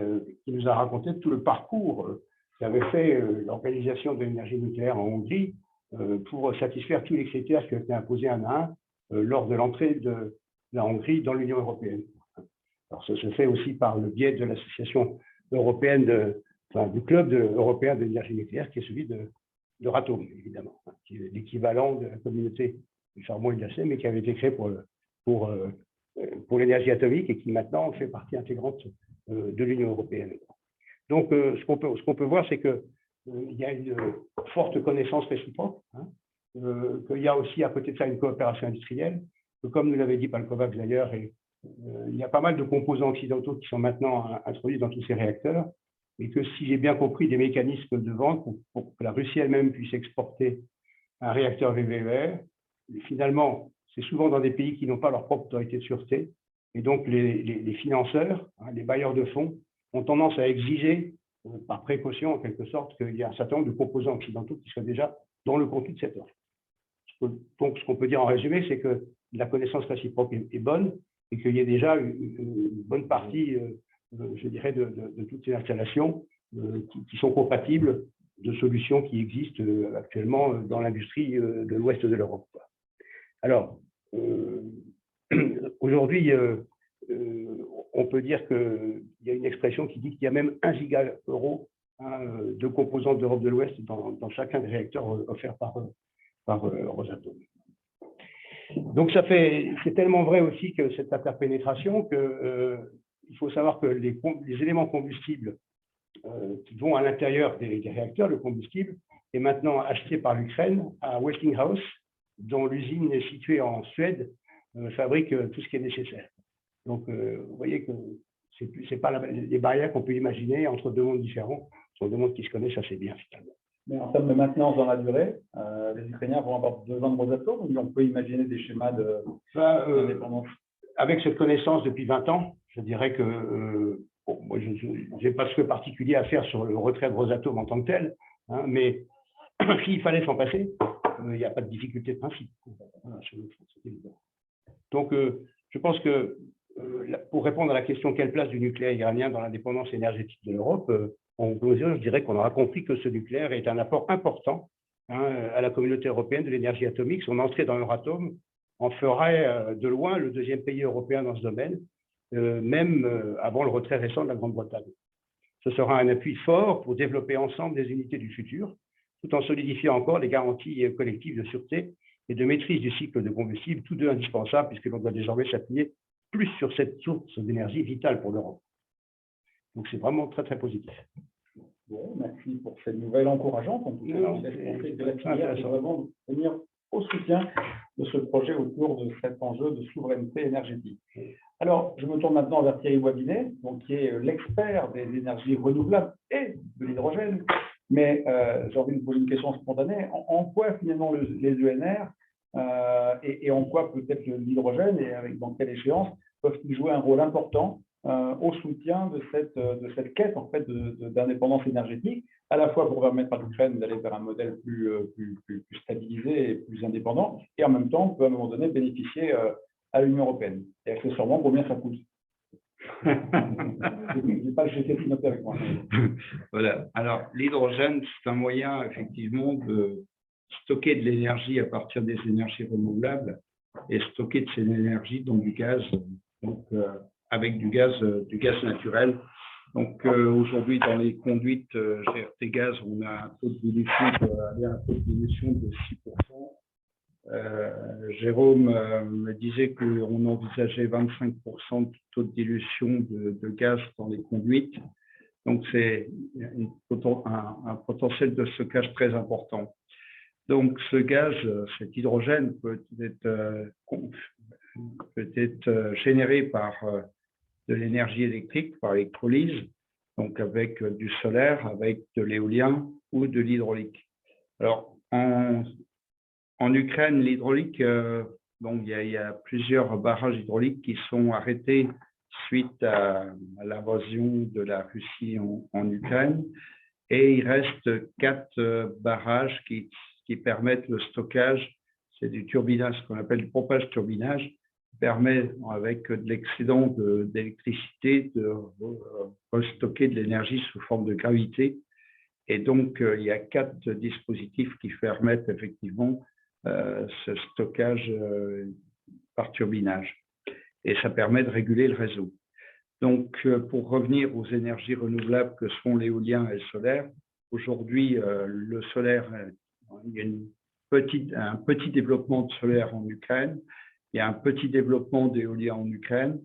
qui nous a raconté tout le parcours qu'avait fait l'Organisation de l'énergie nucléaire en Hongrie pour satisfaire tous les critères qui ont été imposés un à un lors de l'entrée de la Hongrie dans l'Union européenne. Alors, ça se fait aussi par le biais de l'association européenne, du club européen de l'énergie nucléaire, qui est celui de Ratom, évidemment, qui est l'équivalent de la communauté du charbon et de l'acier, mais qui avait été créé pour l'énergie atomique et qui maintenant fait partie intégrante de l'Union européenne. Donc, ce qu'on peut voir, c'est qu'il y a une forte connaissance réciproque, qu'il y a aussi à côté de ça une coopération industrielle, que comme nous l'avait dit Paul Kovacs d'ailleurs, il y a pas mal de composants occidentaux qui sont maintenant introduits dans tous ces réacteurs, et que si j'ai bien compris des mécanismes de vente pour que la Russie elle-même puisse exporter un réacteur VVER, finalement, c'est souvent dans des pays qui n'ont pas leur propre autorité de sûreté, et donc les financeurs, les bailleurs de fonds, ont tendance à exiger, par précaution en quelque sorte, qu'il y ait un certain nombre de composants occidentaux qui soient déjà dans le contenu de cette offre. Donc, ce qu'on peut dire en résumé, c'est que la connaissance réciproque est bonne, et qu'il y ait déjà une bonne partie je dirais, de toutes ces installations qui sont compatibles de solutions qui existent actuellement dans l'industrie de l'ouest de l'Europe. Alors, aujourd'hui, on peut dire qu'il y a une expression qui dit qu'il y a même 1 giga-euro de composantes d'Europe de l'Ouest dans chacun des réacteurs offerts par Rosatom. Donc, c'est tellement vrai aussi que cette interpénétration qu'il faut savoir que les éléments combustibles qui vont à l'intérieur des réacteurs, le combustible, est maintenant acheté par l'Ukraine à Westinghouse, dont l'usine est située en Suède, fabrique tout ce qui est nécessaire. Donc, vous voyez que ce n'est pas les barrières qu'on peut imaginer entre deux mondes différents, ce sont deux mondes qui se connaissent assez bien finalement. Mais en termes de maintenance dans la durée, les Ukrainiens vont avoir besoin de Rosatom, ou on peut imaginer des schémas d'indépendance? Avec cette connaissance depuis 20 ans, je dirais que bon, moi, je n'ai pas de souhait particulier à faire sur le retrait de Rosatom en tant que tel, hein, mais s'il fallait s'en passer, il n'y a pas de difficulté de principe. Voilà, c'est évident. Donc, je pense que pour répondre à la question quelle place du nucléaire iranien dans l'indépendance énergétique de l'Europe, en conclusion, je dirais qu'on aura compris que ce nucléaire est un apport important à la communauté européenne de l'énergie atomique. Son entrée dans Euratom en ferait de loin le deuxième pays européen dans ce domaine, même avant le retrait récent de la Grande-Bretagne. Ce sera un appui fort pour développer ensemble des unités du futur, tout en solidifiant encore les garanties collectives de sûreté et de maîtrise du cycle de combustible, tous deux indispensables, puisque l'on doit désormais s'appuyer plus sur cette source d'énergie vitale pour l'Europe. Donc, c'est vraiment très, très positif. Bon, merci pour cette nouvelle encourageante. En tout cas, de la filière qui va vraiment venir au soutien de ce projet autour de cet enjeu de souveraineté énergétique. Alors, je me tourne maintenant vers Thierry Wabinet, donc, qui est l'expert des énergies renouvelables et de l'hydrogène. Mais j'ai envie de vous poser une question spontanée. En quoi, finalement, les ENR et en quoi peut-être l'hydrogène et dans quelle échéance peuvent-ils jouer un rôle important au soutien de cette quête en fait d'indépendance énergétique, à la fois pour permettre à l'Ukraine d'aller vers un modèle plus stabilisé et plus indépendant, et en même temps peut à un moment donné bénéficier à l'Union européenne. Et accessoirement, combien ça coûte? Je n'ai pas le GTP noté avec moi. Voilà. Alors, l'hydrogène, c'est un moyen effectivement de stocker de l'énergie à partir des énergies renouvelables et stocker de cette énergie dans du gaz, donc avec du gaz naturel. Donc aujourd'hui, dans les conduites GRT gaz, on a un taux de dilution de 6%. Jérôme me disait qu'on envisageait 25% de taux de dilution de gaz dans les conduites. Donc c'est un potentiel de stockage très important. Donc ce gaz, cet hydrogène peut être généré par de l'énergie électrique, par électrolyse, donc avec du solaire, avec de l'éolien ou de l'hydraulique. Alors en Ukraine, l'hydraulique, donc il y a plusieurs barrages hydrauliques qui sont arrêtés suite à l'invasion de la Russie en Ukraine, et il reste 4 barrages qui permettent le stockage. C'est du turbinage, ce qu'on appelle le pompage-turbinage, qui permet, avec de l'excédent d'électricité, de restocker de l'énergie sous forme de gravité. Et donc, il y a 4 dispositifs qui permettent effectivement ce stockage par turbinage. Et ça permet de réguler le réseau. Donc, pour revenir aux énergies renouvelables que sont l'éolien et le solaire, aujourd'hui, le solaire, il y a un petit développement de solaire en Ukraine, il y a un petit développement d'éolien en Ukraine.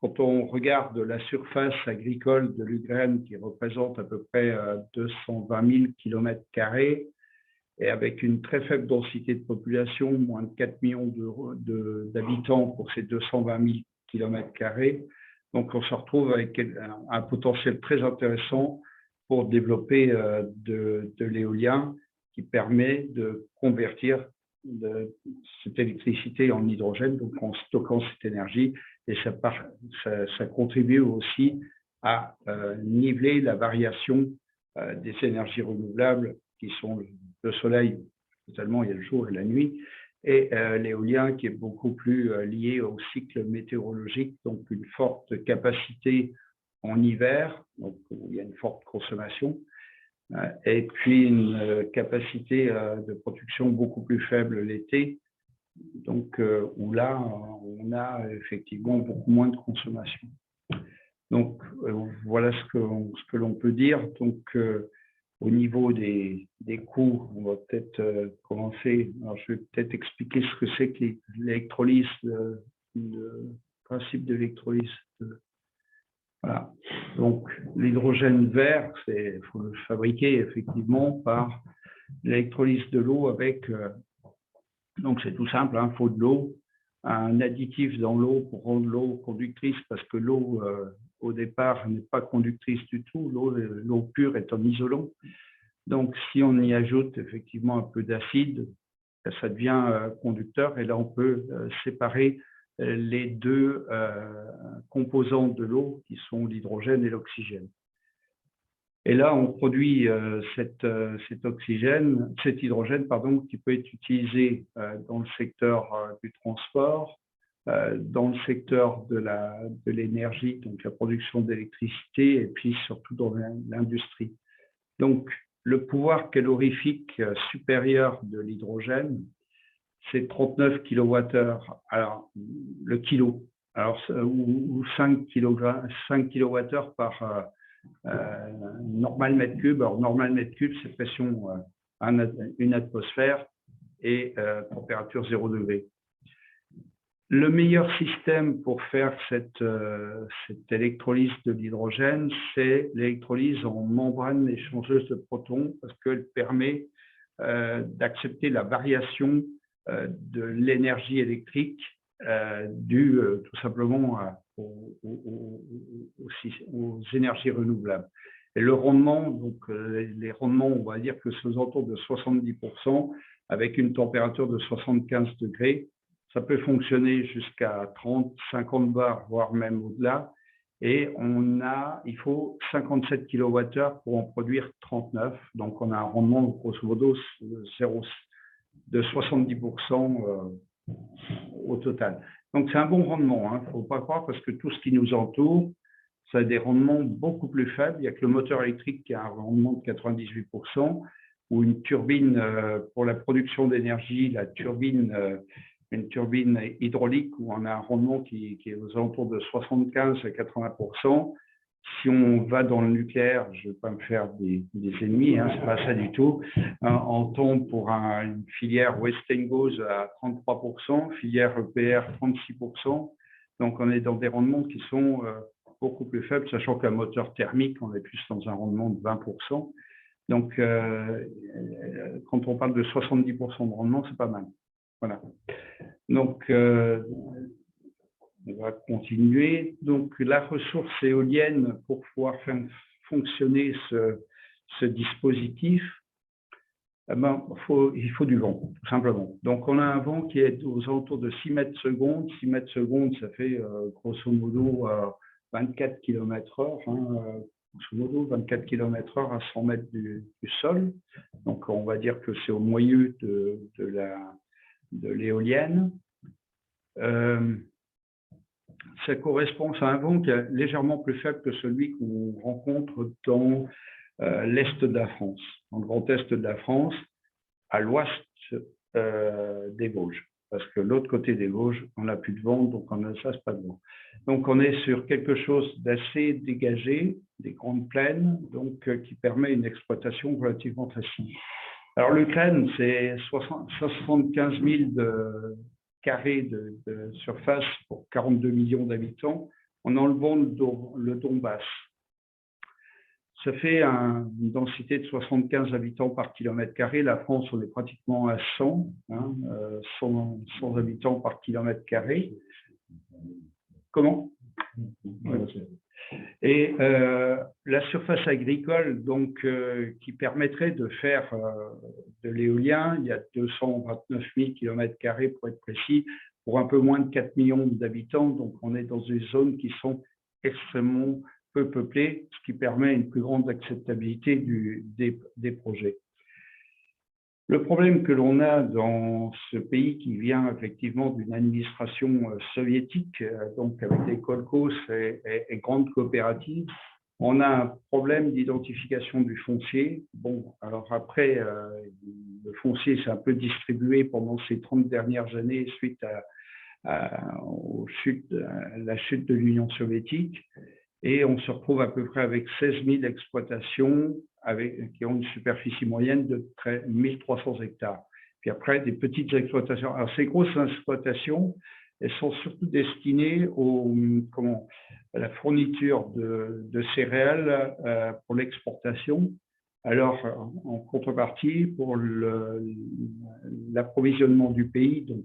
Quand on regarde la surface agricole de l'Ukraine, qui représente à peu près 220 000 km², et avec une très faible densité de population, moins de 4 millions d'habitants pour ces 220 000 km², donc on se retrouve avec un potentiel très intéressant pour développer de l'éolien qui permet de convertir cette électricité en hydrogène, donc en stockant cette énergie, et ça contribue aussi à niveler la variation des énergies renouvelables qui sont le soleil, totalement, il y a le jour et la nuit, et l'éolien qui est beaucoup plus lié au cycle météorologique, donc une forte capacité en hiver, donc où il y a une forte consommation, et puis une capacité de production beaucoup plus faible l'été, donc où là, on a effectivement beaucoup moins de consommation. Donc, voilà ce que l'on peut dire. Donc, au niveau des coûts, on va peut-être commencer. Alors, je vais peut-être expliquer ce que c'est que l'électrolyse, le principe de l'électrolyse. Voilà. Donc, l'hydrogène vert, il faut le fabriquer effectivement par l'électrolyse de l'eau avec. Donc, c'est tout simple, il faut de l'eau, un additif dans l'eau pour rendre l'eau conductrice, parce que l'eau, au départ, n'est pas conductrice du tout. L'eau pure est un isolant. Donc, si on y ajoute effectivement un peu d'acide, ça devient conducteur. Et là, on peut séparer les deux composantes de l'eau, qui sont l'hydrogène et l'oxygène. Et là, on produit cet hydrogène, qui peut être utilisé dans le secteur du transport, dans le secteur de l'énergie, donc la production d'électricité, et puis surtout dans l'industrie. Donc, le pouvoir calorifique supérieur de l'hydrogène, c'est 39 kWh. Alors, le kilo, ou 5 kWh par normal mètre cube. Alors, normal mètre cube, c'est pression 1 atmosphère et température 0 degré. Le meilleur système pour faire cette électrolyse de l'hydrogène, c'est l'électrolyse en membrane échangeuse de protons, parce qu'elle permet d'accepter la variation de l'énergie électrique due tout simplement aux énergies renouvelables. Et le rendement, donc les rendements, on va dire que c'est aux alentours de 70%, avec une température de 75 degrés. Ça peut fonctionner jusqu'à 30, 50 bars, voire même au-delà. Et il faut 57 kWh pour en produire 39. Donc, on a un rendement, grosso modo, de 70% au total. Donc, c'est un bon rendement. Il ne faut pas croire, parce que tout ce qui nous entoure, ça a des rendements beaucoup plus faibles. Il n'y a que le moteur électrique qui a un rendement de 98%, ou une turbine pour la production d'énergie, une turbine hydraulique, où on a un rendement qui est aux alentours de 75 à 80%. Si on va dans le nucléaire, je ne vais pas me faire des ennemis, ce n'est pas ça du tout. On tombe pour une filière Westinghouse à 33%, filière EPR 36%. Donc, on est dans des rendements qui sont beaucoup plus faibles, sachant qu'un moteur thermique, on est plus dans un rendement de 20%. Donc, quand on parle de 70% de rendement, c'est pas mal. Voilà. Donc, on va continuer. Donc, la ressource éolienne, pour pouvoir faire fonctionner ce dispositif, il faut du vent, tout simplement. Donc, on a un vent qui est aux alentours de 6 mètres secondes. 6 mètres secondes, ça fait grosso modo 24 km/h. Grosso modo, 24 km/h à 100 mètres du sol. Donc, on va dire que c'est au milieu de l'éolienne. Ça correspond à un vent qui est légèrement plus faible que celui qu'on rencontre dans l'est de la France, dans le grand est de la France, à l'ouest des Vosges. Parce que l'autre côté des Vosges, on n'a plus de vent, donc en Alsace, pas de vent. Donc, on est sur quelque chose d'assez dégagé, des grandes plaines, donc qui permet une exploitation relativement facile. Alors, l'Ukraine, c'est 75 000 carrés de surface pour 42 millions d'habitants, en enlevant le Donbass. Ça fait une densité de 75 habitants par kilomètre carré. La France, on est pratiquement à 100 habitants par kilomètre carré. Comment? Et la surface agricole, donc, qui permettrait de faire de l'éolien, il y a 229 000 km² pour être précis, pour un peu moins de 4 millions d'habitants. Donc, on est dans des zones qui sont extrêmement peu peuplées, ce qui permet une plus grande acceptabilité des projets. Le problème que l'on a dans ce pays qui vient effectivement d'une administration soviétique, donc avec les kolkhozes et grandes coopératives, on a un problème d'identification du foncier. Bon, alors après, le foncier s'est un peu distribué pendant ces 30 dernières années suite à la chute de l'Union soviétique. Et on se retrouve à peu près avec 16 000 exploitations qui ont une superficie moyenne de 1300 hectares. Puis après, des petites exploitations. Alors, ces grosses exploitations, elles sont surtout destinées à la fourniture de céréales pour l'exportation. Alors, en contrepartie, pour l'approvisionnement du pays, donc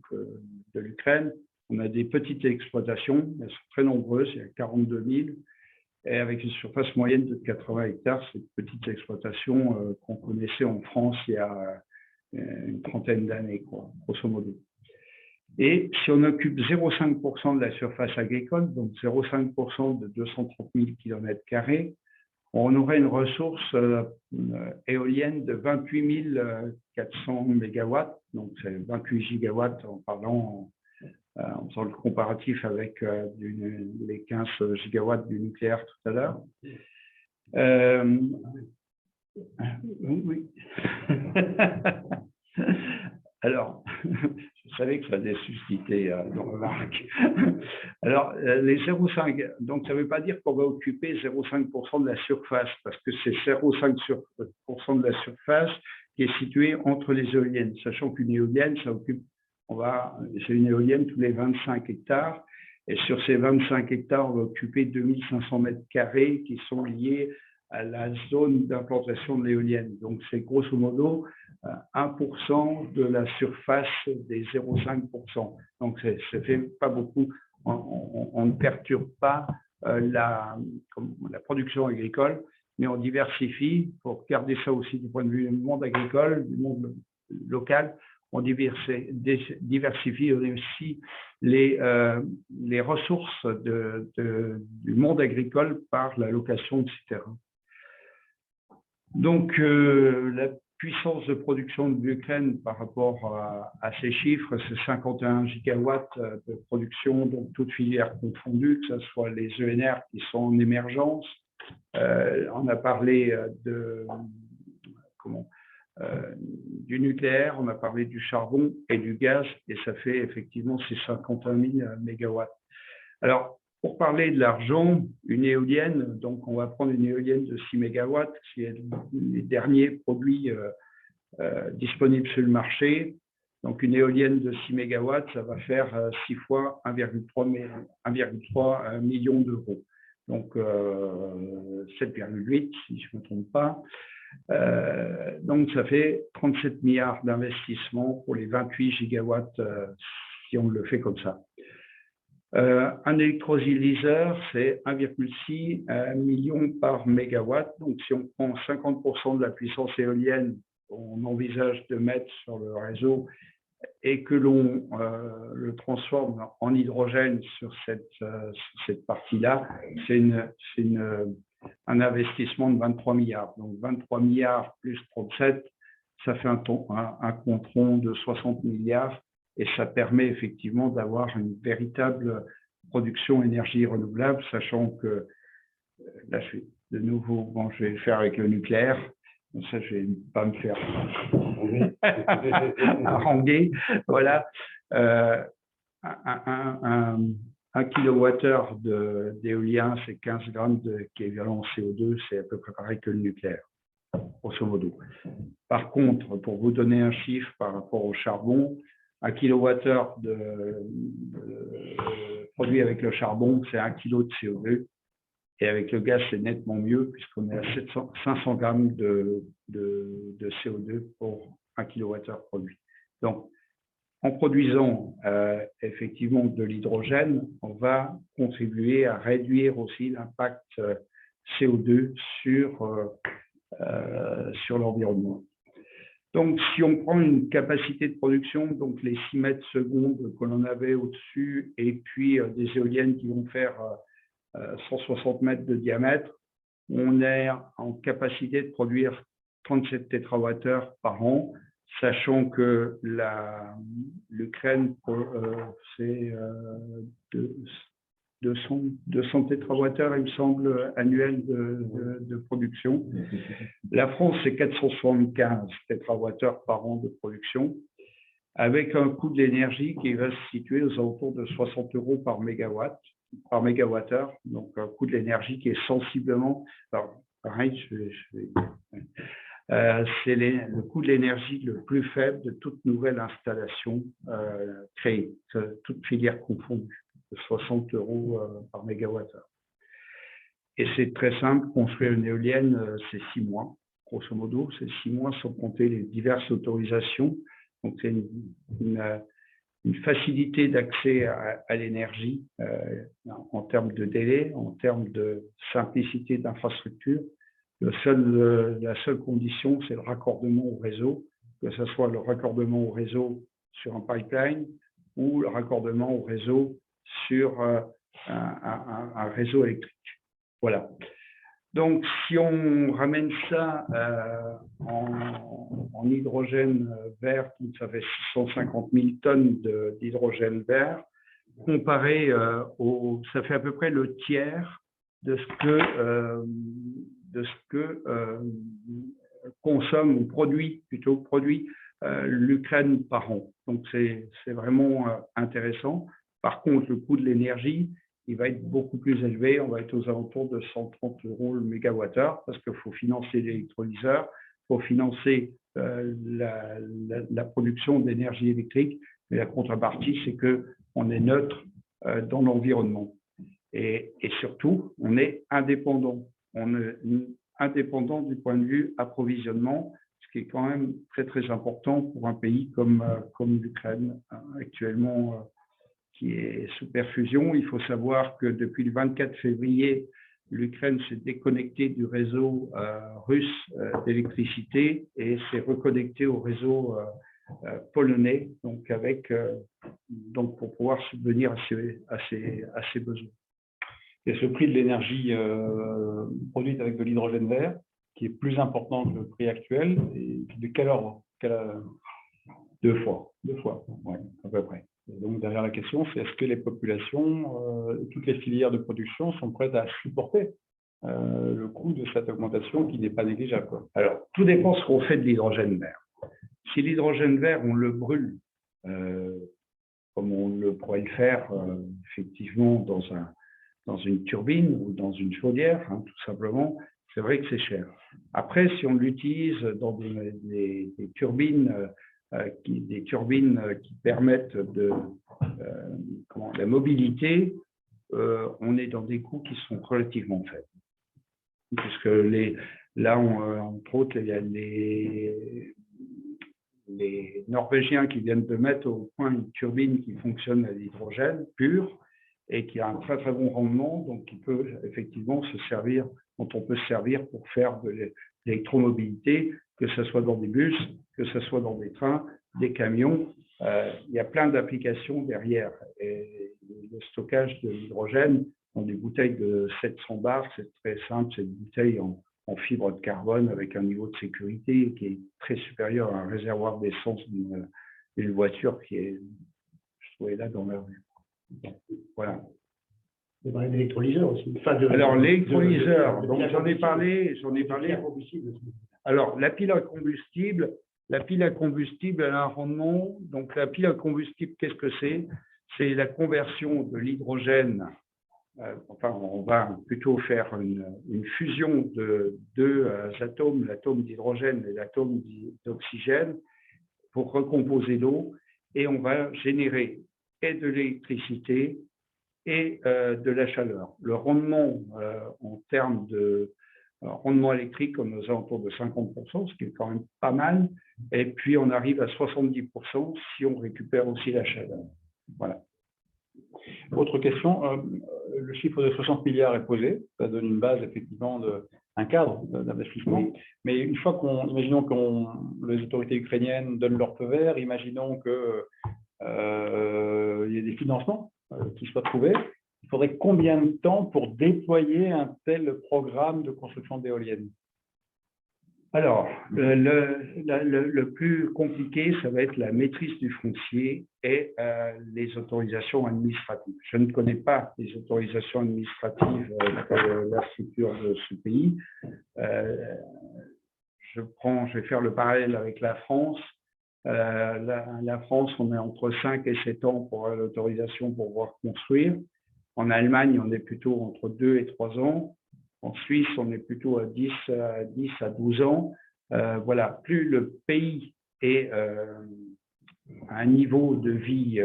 de l'Ukraine, on a des petites exploitations, elles sont très nombreuses, il y a 42 000, et avec une surface moyenne de 80 hectares, ces petites exploitations qu'on connaissait en France il y a une trentaine d'années, grosso modo. Et si on occupe 0,5% de la surface agricole, donc 0,5% de 230 000 km², on aurait une ressource éolienne de 28 400 mégawatts, donc c'est 28 gigawatts en parlant, en faisant le comparatif avec les 15 gigawatts du nucléaire tout à l'heure. Oui. Alors, je savais que ça allait susciter une remarque. Alors, les 0,5, donc ça ne veut pas dire qu'on va occuper 0,5% de la surface, parce que c'est 0,5% de la surface qui est située entre les éoliennes, sachant qu'une éolienne, ça occupe, c'est une éolienne tous les 25 hectares, et sur ces 25 hectares, on va occuper 2500 mètres carrés qui sont liés à la zone d'implantation de l'éolienne. Donc, c'est grosso modo 1% de la surface des 0,5%. Donc, ça fait pas beaucoup. On ne perturbe pas la production agricole, mais on diversifie. Pour garder ça aussi du point de vue du monde agricole, du monde local, on diversifie aussi les ressources du monde agricole par la location de ces terrains. Donc, la puissance de production de l'Ukraine par rapport à ces chiffres, c'est 51 gigawatts de production, donc toutes filières confondues, que ce soit les ENR qui sont en émergence. On a parlé du nucléaire, on a parlé du charbon et du gaz, et ça fait effectivement ces 51 000 mégawatts. Alors, pour parler de l'argent, une éolienne, donc on va prendre une éolienne de 6 mégawatts, qui est les derniers produits disponibles sur le marché. Donc une éolienne de 6 mégawatts, ça va faire 6 fois 1,3 million d'euros. Donc 7,8 si je ne me trompe pas. Donc ça fait 37 milliards d'investissements pour les 28 gigawatts si on le fait comme ça. Un électrolyseur, c'est 1,6 million par mégawatt. Donc, si on prend 50% de la puissance éolienne qu'on envisage de mettre sur le réseau et que l'on le transforme en hydrogène sur cette partie-là, c'est un investissement de 23 milliards. Donc, 23 milliards plus 37, ça fait un compte rond de 60 milliards. Et ça permet effectivement d'avoir une véritable production énergie renouvelable, sachant que, là, je vais de nouveau, je vais le faire avec le nucléaire, donc ça, je ne vais pas me faire haranguer. Voilà. Un kilowattheure d'éolien, c'est 15 grammes d'équivalent CO2, c'est à peu près pareil que le nucléaire, grosso modo. Par contre, pour vous donner un chiffre par rapport au charbon, un kilowattheure produit avec le charbon, c'est 1 kg de CO2. Et avec le gaz, c'est nettement mieux, puisqu'on est à 500 grammes de CO2 pour 1 kilowattheure produit. Donc, en produisant effectivement de l'hydrogène, on va contribuer à réduire aussi l'impact CO2 sur l'environnement. Donc, si on prend une capacité de production, donc les 6 mètres secondes que l'on avait au-dessus, et puis des éoliennes qui vont faire 160 mètres de diamètre, on est en capacité de produire 37 térawattheures par an, sachant que l'Ukraine, c'est 200 térawattheures, il me semble, annuels de production. La France, c'est 475 térawattheures par an de production, avec un coût de l'énergie qui va se situer aux alentours de 60 € par mégawattheure, donc un coût de l'énergie qui est sensiblement… Alors, pareil, c'est le coût de l'énergie le plus faible de toute nouvelle installation créée, toute filière confondue, de 60 € par mégawattheure. Et c'est très simple, construire une éolienne, c'est 6 mois, grosso modo, c'est 6 mois sans compter les diverses autorisations. Donc c'est une facilité d'accès à l'énergie en termes de délai, en termes de simplicité d'infrastructure. La seule condition, c'est le raccordement au réseau, que ce soit le raccordement au réseau sur un pipeline ou le raccordement au réseau sur un réseau électrique. Voilà. Donc, si on ramène ça en hydrogène vert, ça fait 650 000 tonnes d'hydrogène vert, comparé ça fait à peu près le tiers de ce que consomme ou produit l'Ukraine par an. Donc, c'est vraiment intéressant. Par contre, le coût de l'énergie, il va être beaucoup plus élevé. On va être aux alentours de 130 € le mégawattheure parce qu'il faut financer l'électrolyseur, il faut financer la production d'énergie électrique. Mais la contrepartie, c'est qu'on est neutre dans l'environnement. Et surtout, on est indépendant. On est indépendant du point de vue approvisionnement, ce qui est quand même très, très important pour un pays comme l'Ukraine actuellement, qui est sous perfusion. Il faut savoir que depuis le 24 février, l'Ukraine s'est déconnectée du réseau russe d'électricité et s'est reconnectée au réseau polonais, donc pour pouvoir subvenir à ses besoins. Et ce prix de l'énergie produite avec de l'hydrogène vert, qui est plus important que le prix actuel, et de quelle ordre? 2 fois. 2 fois, oui, à peu près. Et donc, derrière la question, c'est est-ce que les populations, toutes les filières de production sont prêtes à supporter le coût de cette augmentation qui n'est pas négligeable, quoi. Alors, tout dépend de ce qu'on fait de l'hydrogène vert. Si l'hydrogène vert, on le brûle, comme on le pourrait le faire effectivement dans une turbine ou dans une chaudière, hein, tout simplement, c'est vrai que c'est cher. Après, si on l'utilise dans des turbines qui permettent la mobilité, on est dans des coûts qui sont relativement faibles. Puisque entre autres, il y a les Norvégiens qui viennent de mettre au point une turbine qui fonctionne à l'hydrogène pur et qui a un très très bon rendement, donc qui peut effectivement dont on peut se servir pour faire de l'électromobilité, que ce soit dans des bus, que ce soit dans des trains, des camions. Il y a plein d'applications derrière. Et le stockage de l'hydrogène dans des bouteilles de 700 bars, c'est très simple, c'est une bouteille en fibre de carbone avec un niveau de sécurité qui est très supérieur à un réservoir d'essence d'une voiture qui est, je trouvais là dans la rue. Voilà. Vous parlez d'électrolyseur aussi. Alors, l'électrolyseur, donc j'en ai parlé. Alors, la pile à combustible, elle a un rendement. Donc, la pile à combustible, qu'est-ce que c'est? C'est la conversion de l'hydrogène. On va plutôt faire une fusion de deux atomes, l'atome d'hydrogène et l'atome d'oxygène, pour recomposer l'eau. Et on va générer et de l'électricité et de la chaleur. Le rendement en termes de rendement électrique, on est aux alentours de 50%, ce qui est quand même pas mal. Et puis, on arrive à 70% si on récupère aussi la chaleur. Voilà. Autre question, le chiffre de 60 milliards est posé, ça donne une base effectivement, un cadre d'investissement. Oui. Mais une fois imaginons que les autorités ukrainiennes donnent leur feu vert, imaginons qu'il y ait des financements qui soient trouvés, il faudrait combien de temps pour déployer un tel programme de construction d'éoliennes? Alors, le plus compliqué, ça va être la maîtrise du foncier et les autorisations administratives. Je ne connais pas les autorisations administratives de la structure de ce pays. Je vais faire le parallèle avec la France. La France, on est entre 5 et 7 ans pour l'autorisation pour pouvoir construire. En Allemagne, on est plutôt entre 2 et 3 ans. En Suisse, on est plutôt à 10 à 12 ans. Voilà, plus le pays est à un niveau de vie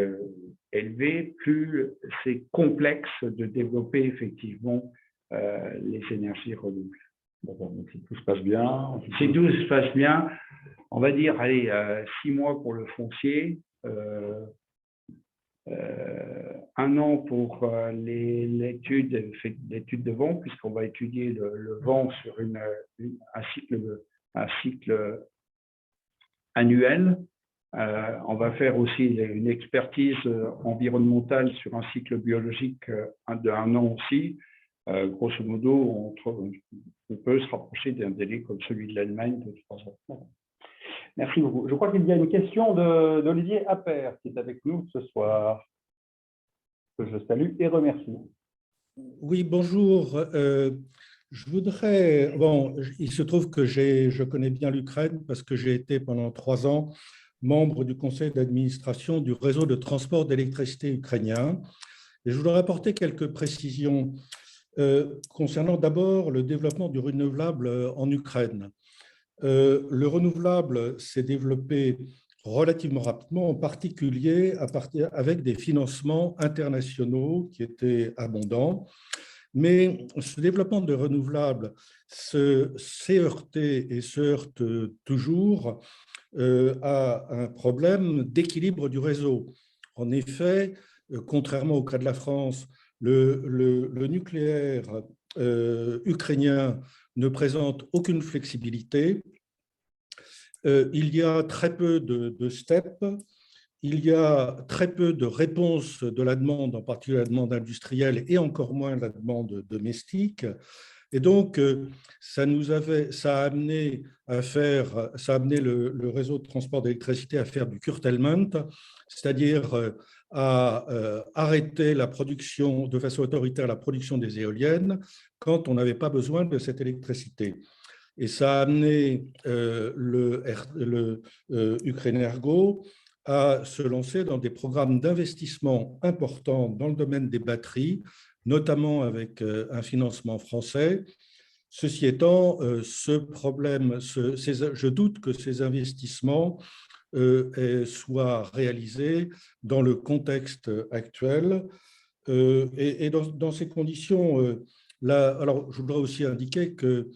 élevé, plus c'est complexe de développer effectivement les énergies renouvelables. Bon, si tout se passe bien. Si tout se passe bien, on va dire, allez, 6 mois pour le foncier, 1 an pour l'étude de vent, puisqu'on va étudier le vent sur un cycle annuel. On va faire aussi une expertise environnementale sur un cycle biologique d'1 an aussi. Grosso modo, on peut se rapprocher d'un délai comme celui de l'Allemagne de 3 ans. Merci beaucoup. Je crois qu'il y a une question d'Olivier Appert qui est avec nous ce soir, que je salue et remercie. Oui, bonjour. Je voudrais… Bon, il se trouve que je connais bien l'Ukraine parce que j'ai été pendant 3 ans membre du conseil d'administration du réseau de transport d'électricité ukrainien. Et je voudrais apporter quelques précisions concernant d'abord le développement du renouvelable en Ukraine. Le renouvelable s'est développé relativement rapidement, en particulier avec des financements internationaux qui étaient abondants. Mais ce développement de renouvelables s'est heurté et se heurte toujours à un problème d'équilibre du réseau. En effet, contrairement au cas de la France, le nucléaire ukrainien ne présente aucune flexibilité. Il y a très peu de steps, il y a très peu de réponses de la demande, en particulier la demande industrielle et encore moins la demande domestique. Et donc, ça a amené le réseau de transport d'électricité à faire du curtailment, c'est-à-dire à arrêter la production de façon autoritaire, la production des éoliennes quand on n'avait pas besoin de cette électricité. Et ça a amené Ukrenergo à se lancer dans des programmes d'investissement importants dans le domaine des batteries, notamment avec un financement français. Ceci étant, je doute que ces investissements soient réalisés dans le contexte actuel. Et dans ces conditions, alors je voudrais aussi indiquer que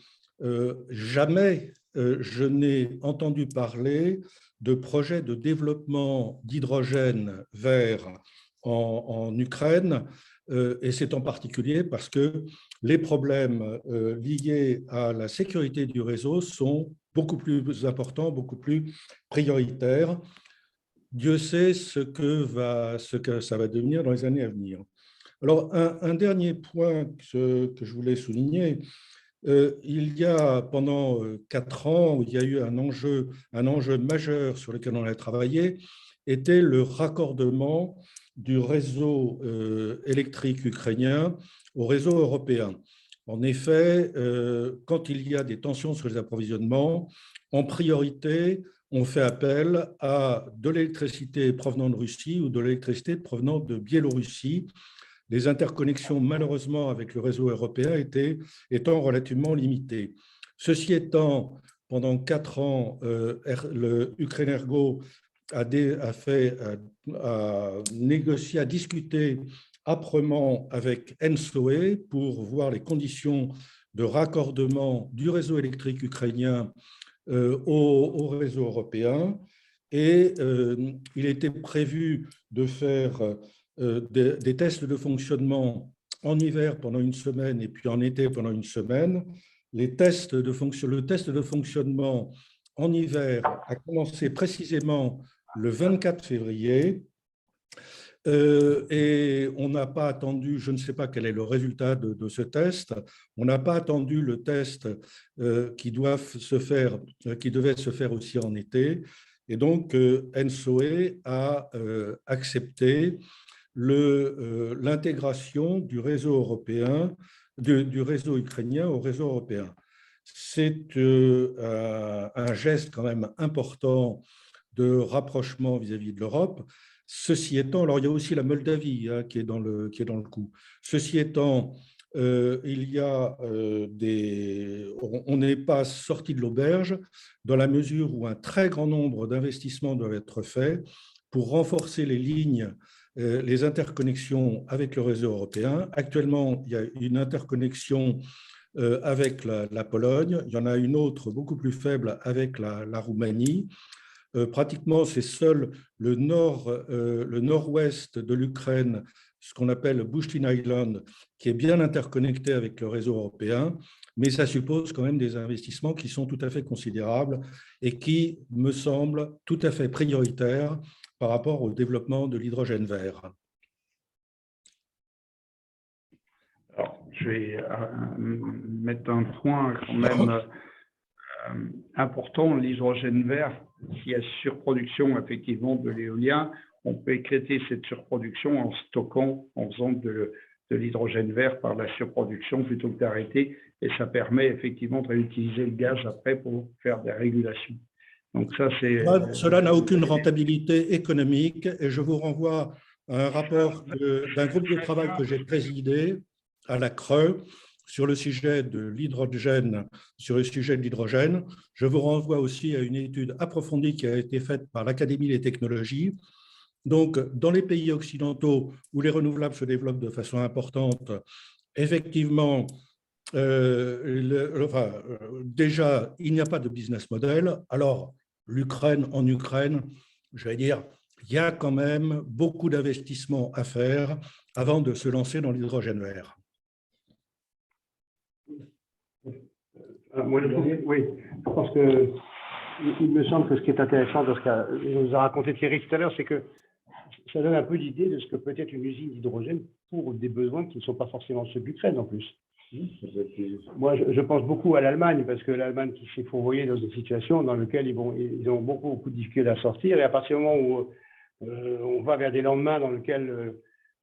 jamais je n'ai entendu parler de projets de développement d'hydrogène vert en Ukraine, et c'est en particulier parce que les problèmes liés à la sécurité du réseau sont beaucoup plus importants, beaucoup plus prioritaires. Dieu sait ce que ça va devenir dans les années à venir. Alors, un dernier point que je voulais souligner, il y a pendant 4 ans, où il y a eu un enjeu majeur sur lequel on a travaillé, était le raccordement du réseau électrique ukrainien au réseau européen. En effet, quand il y a des tensions sur les approvisionnements, en priorité, on fait appel à de l'électricité provenant de Russie ou de l'électricité provenant de Biélorussie, les interconnexions, malheureusement, avec le réseau européen étant relativement limitées. Ceci étant, pendant 4 ans, le Ukrenergo a négocié, a discuté âprement avec ENSOE pour voir les conditions de raccordement du réseau électrique ukrainien au réseau européen. Et il était prévu de faire des tests de fonctionnement en hiver pendant 1 semaine et puis en été pendant 1 semaine. Le test de fonctionnement en hiver a commencé précisément le 24 février. Et on n'a pas attendu, je ne sais pas quel est le résultat de ce test, on n'a pas attendu le test qui devait se faire aussi en été. Et donc, ENTSO-E a accepté l'intégration du réseau européen, du réseau ukrainien au réseau européen. C'est un geste quand même important de rapprochement vis-à-vis de l'Europe. Ceci étant, alors il y a aussi la Moldavie qui est dans le coup. Ceci étant, il y a on n'est pas sorti de l'auberge dans la mesure où un très grand nombre d'investissements doivent être faits pour renforcer les lignes, les interconnexions avec le réseau européen. Actuellement, il y a une interconnexion avec la Pologne, il y en a une autre beaucoup plus faible avec la Roumanie. Pratiquement, c'est seul le nord-ouest de l'Ukraine, ce qu'on appelle Bushtin Island, qui est bien interconnecté avec le réseau européen, mais ça suppose quand même des investissements qui sont tout à fait considérables et qui me semblent tout à fait prioritaires par rapport au développement de l'hydrogène vert. Alors, je vais mettre un point quand même important, l'hydrogène vert. S'il y a surproduction effectivement de l'éolien, on peut écrêter cette surproduction en stockant, en faisant de l'hydrogène vert par la surproduction plutôt que d'arrêter, et ça permet effectivement de réutiliser le gaz après pour faire des régulations. Donc ça, c'est… Cela n'a aucune rentabilité économique et je vous renvoie à un rapport d'un groupe de travail que j'ai présidé à la Creux sur le sujet de l'hydrogène, Je vous renvoie aussi à une étude approfondie qui a été faite par l'Académie des technologies. Donc, dans les pays occidentaux où les renouvelables se développent de façon importante, effectivement, déjà, il n'y a pas de business model. Alors, en Ukraine, je vais dire, il y a quand même beaucoup d'investissements à faire avant de se lancer dans l'hydrogène vert. Moi, oui, je pense qu'il me semble que ce qui est intéressant dans ce qu'a nous a raconté Thierry tout à l'heure, c'est que ça donne un peu l'idée de ce que peut être une usine d'hydrogène pour des besoins qui ne sont pas forcément ceux de l'Ukraine en plus. Moi, je pense beaucoup à l'Allemagne, parce que l'Allemagne qui s'est fourvoyée dans une situation dans laquelle ils ont beaucoup de difficultés à sortir, et à partir du moment où on va vers des lendemains dans lesquels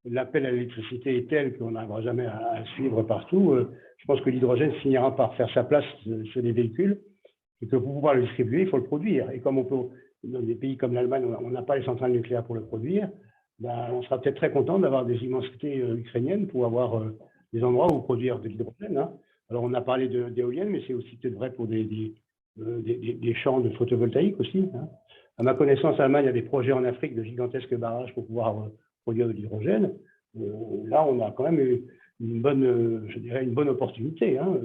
l'appel à l'électricité est tel qu'on n'arrivera jamais à suivre partout, je pense que l'hydrogène finira par faire sa place sur les véhicules, et que pour pouvoir le distribuer, il faut le produire. Et comme dans des pays comme l'Allemagne, on n'a pas les centrales nucléaires pour le produire, ben, on sera peut-être très content d'avoir des immensités ukrainiennes pour avoir des endroits où produire de l'hydrogène. Hein. Alors, on a parlé d'éoliennes, mais c'est aussi peut-être vrai pour des champs de photovoltaïque aussi. Hein. À ma connaissance, l'Allemagne a des projets en Afrique de gigantesques barrages pour pouvoir produire de l'hydrogène. Là, on a quand même une bonne opportunité. Hein.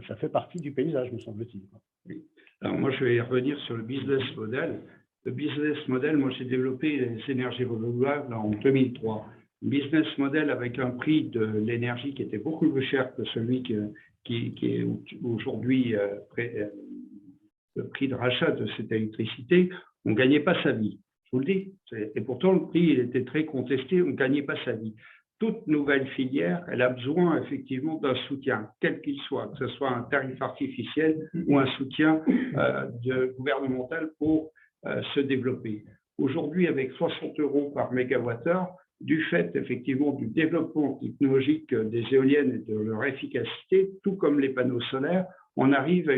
Ça fait partie du paysage, me semble-t-il. Oui. Alors, moi, je vais revenir sur le business model. Le business model, moi, j'ai développé les énergies renouvelables en 2003. Un business model avec un prix de l'énergie qui était beaucoup plus cher que celui qui est aujourd'hui le prix de rachat de cette électricité. On ne gagnait pas sa vie, je vous le dis. Et pourtant, le prix il était très contesté, on ne gagnait pas sa vie. Toute nouvelle filière, elle a besoin effectivement d'un soutien, quel qu'il soit, que ce soit un tarif artificiel ou un soutien gouvernemental pour se développer. Aujourd'hui, avec 60 € par mégawattheure, du fait effectivement du développement technologique des éoliennes et de leur efficacité, tout comme les panneaux solaires, on arrive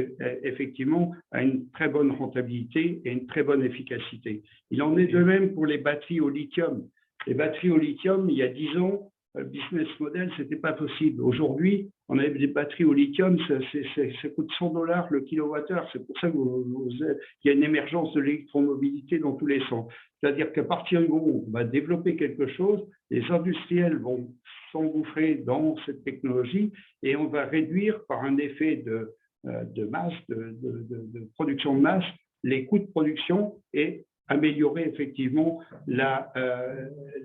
effectivement à une très bonne rentabilité et une très bonne efficacité. Il en est de même pour les batteries au lithium. Les batteries au lithium, il y a 10 ans, le business model, ce n'était pas possible. Aujourd'hui, on a des batteries au lithium, ça coûte 100 $ le kilowattheure. C'est pour ça qu'il y a une émergence de l'électromobilité dans tous les sens. C'est-à-dire qu'à partir du moment où on va développer quelque chose, les industriels vont s'engouffrer dans cette technologie et on va réduire par un effet de masse, de production de masse, les coûts de production et améliorer effectivement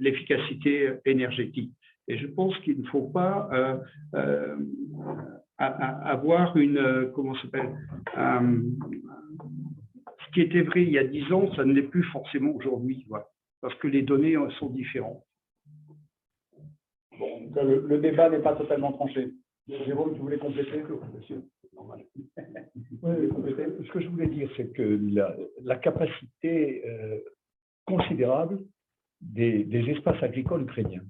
l'efficacité énergétique. Et je pense qu'il ne faut pas avoir ce qui était vrai il y a 10 ans, ça ne l'est plus forcément aujourd'hui, voilà, parce que les données sont différentes. Donc, le débat n'est pas totalement tranché. Jérôme, tu voulais compléter? Oui, ce que je voulais dire, c'est que la capacité considérable des espaces agricoles ukrainiens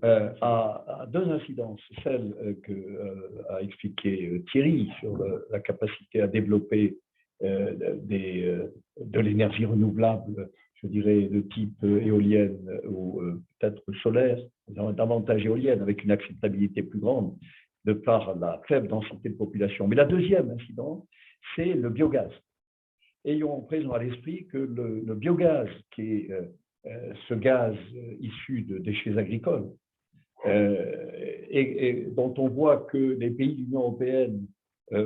a deux incidences. Celle qu'a expliqué Thierry sur la capacité à développer de l'énergie renouvelable, je dirais de type éolienne ou peut-être solaire, davantage éolienne avec une acceptabilité plus grande de par la faible densité de population. Mais la deuxième incidence, c'est le biogaz. Ayons présent à l'esprit que le biogaz, qui est ce gaz issu de déchets agricoles, et dont on voit que les pays de l'Union européenne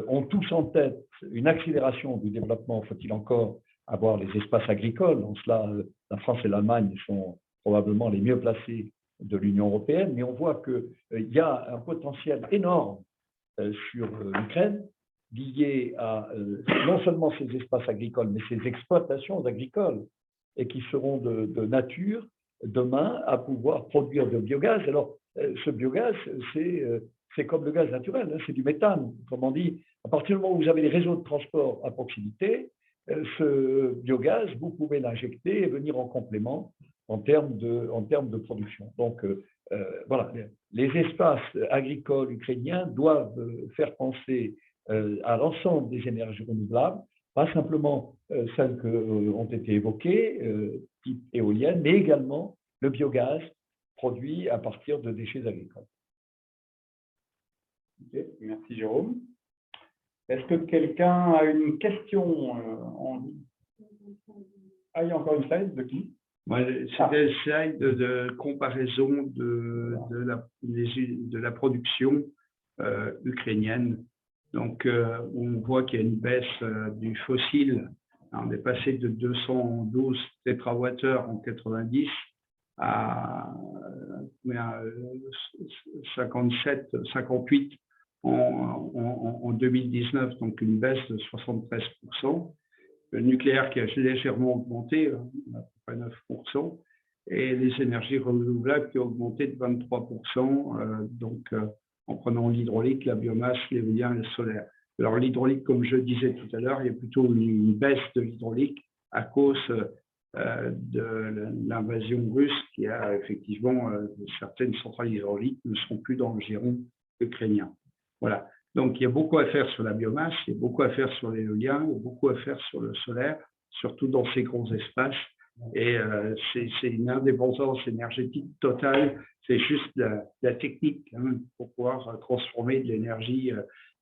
ont tous en tête une accélération du développement, faut-il encore avoir les espaces agricoles. En cela, la France et l'Allemagne sont probablement les mieux placés de l'Union européenne, mais on voit qu'il y a un potentiel énorme sur l'Ukraine lié à non seulement ces espaces agricoles, mais ces exploitations agricoles, et qui seront de nature, demain, à pouvoir produire de biogaz. Alors, ce biogaz, c'est comme le gaz naturel, hein, c'est du méthane. Comme on dit, à partir du moment où vous avez les réseaux de transport à proximité, ce biogaz, vous pouvez l'injecter et venir en complément en termes de production. Donc, voilà, les espaces agricoles ukrainiens doivent faire penser à l'ensemble des énergies renouvelables, pas simplement celles qui ont été évoquées, type éolienne, mais également le biogaz produit à partir de déchets agricoles. Okay, merci Jérôme. Est-ce que quelqu'un a une question en ligne? Ah, il y a encore une slide de qui? C'était le slide de comparaison de la production ukrainienne. Donc, on voit qu'il y a une baisse du fossile. On est passé de 212 térawattheures en 90 à 57, 58 en 2019, donc une baisse de 73%. Le nucléaire qui a légèrement augmenté, à peu près 9%, et les énergies renouvelables qui ont augmenté de 23%, donc en prenant l'hydraulique, la biomasse, l'éolien et le solaire. Alors l'hydraulique, comme je disais tout à l'heure, il y a plutôt une baisse de l'hydraulique à cause de l'invasion russe qui a effectivement certaines centrales hydrauliques ne seront plus dans le giron ukrainien. Voilà. Donc il y a beaucoup à faire sur la biomasse, il y a beaucoup à faire sur l'éolien, il y a beaucoup à faire sur le solaire, surtout dans ces grands espaces. Et c'est une indépendance énergétique totale. C'est juste la technique hein, pour pouvoir transformer de l'énergie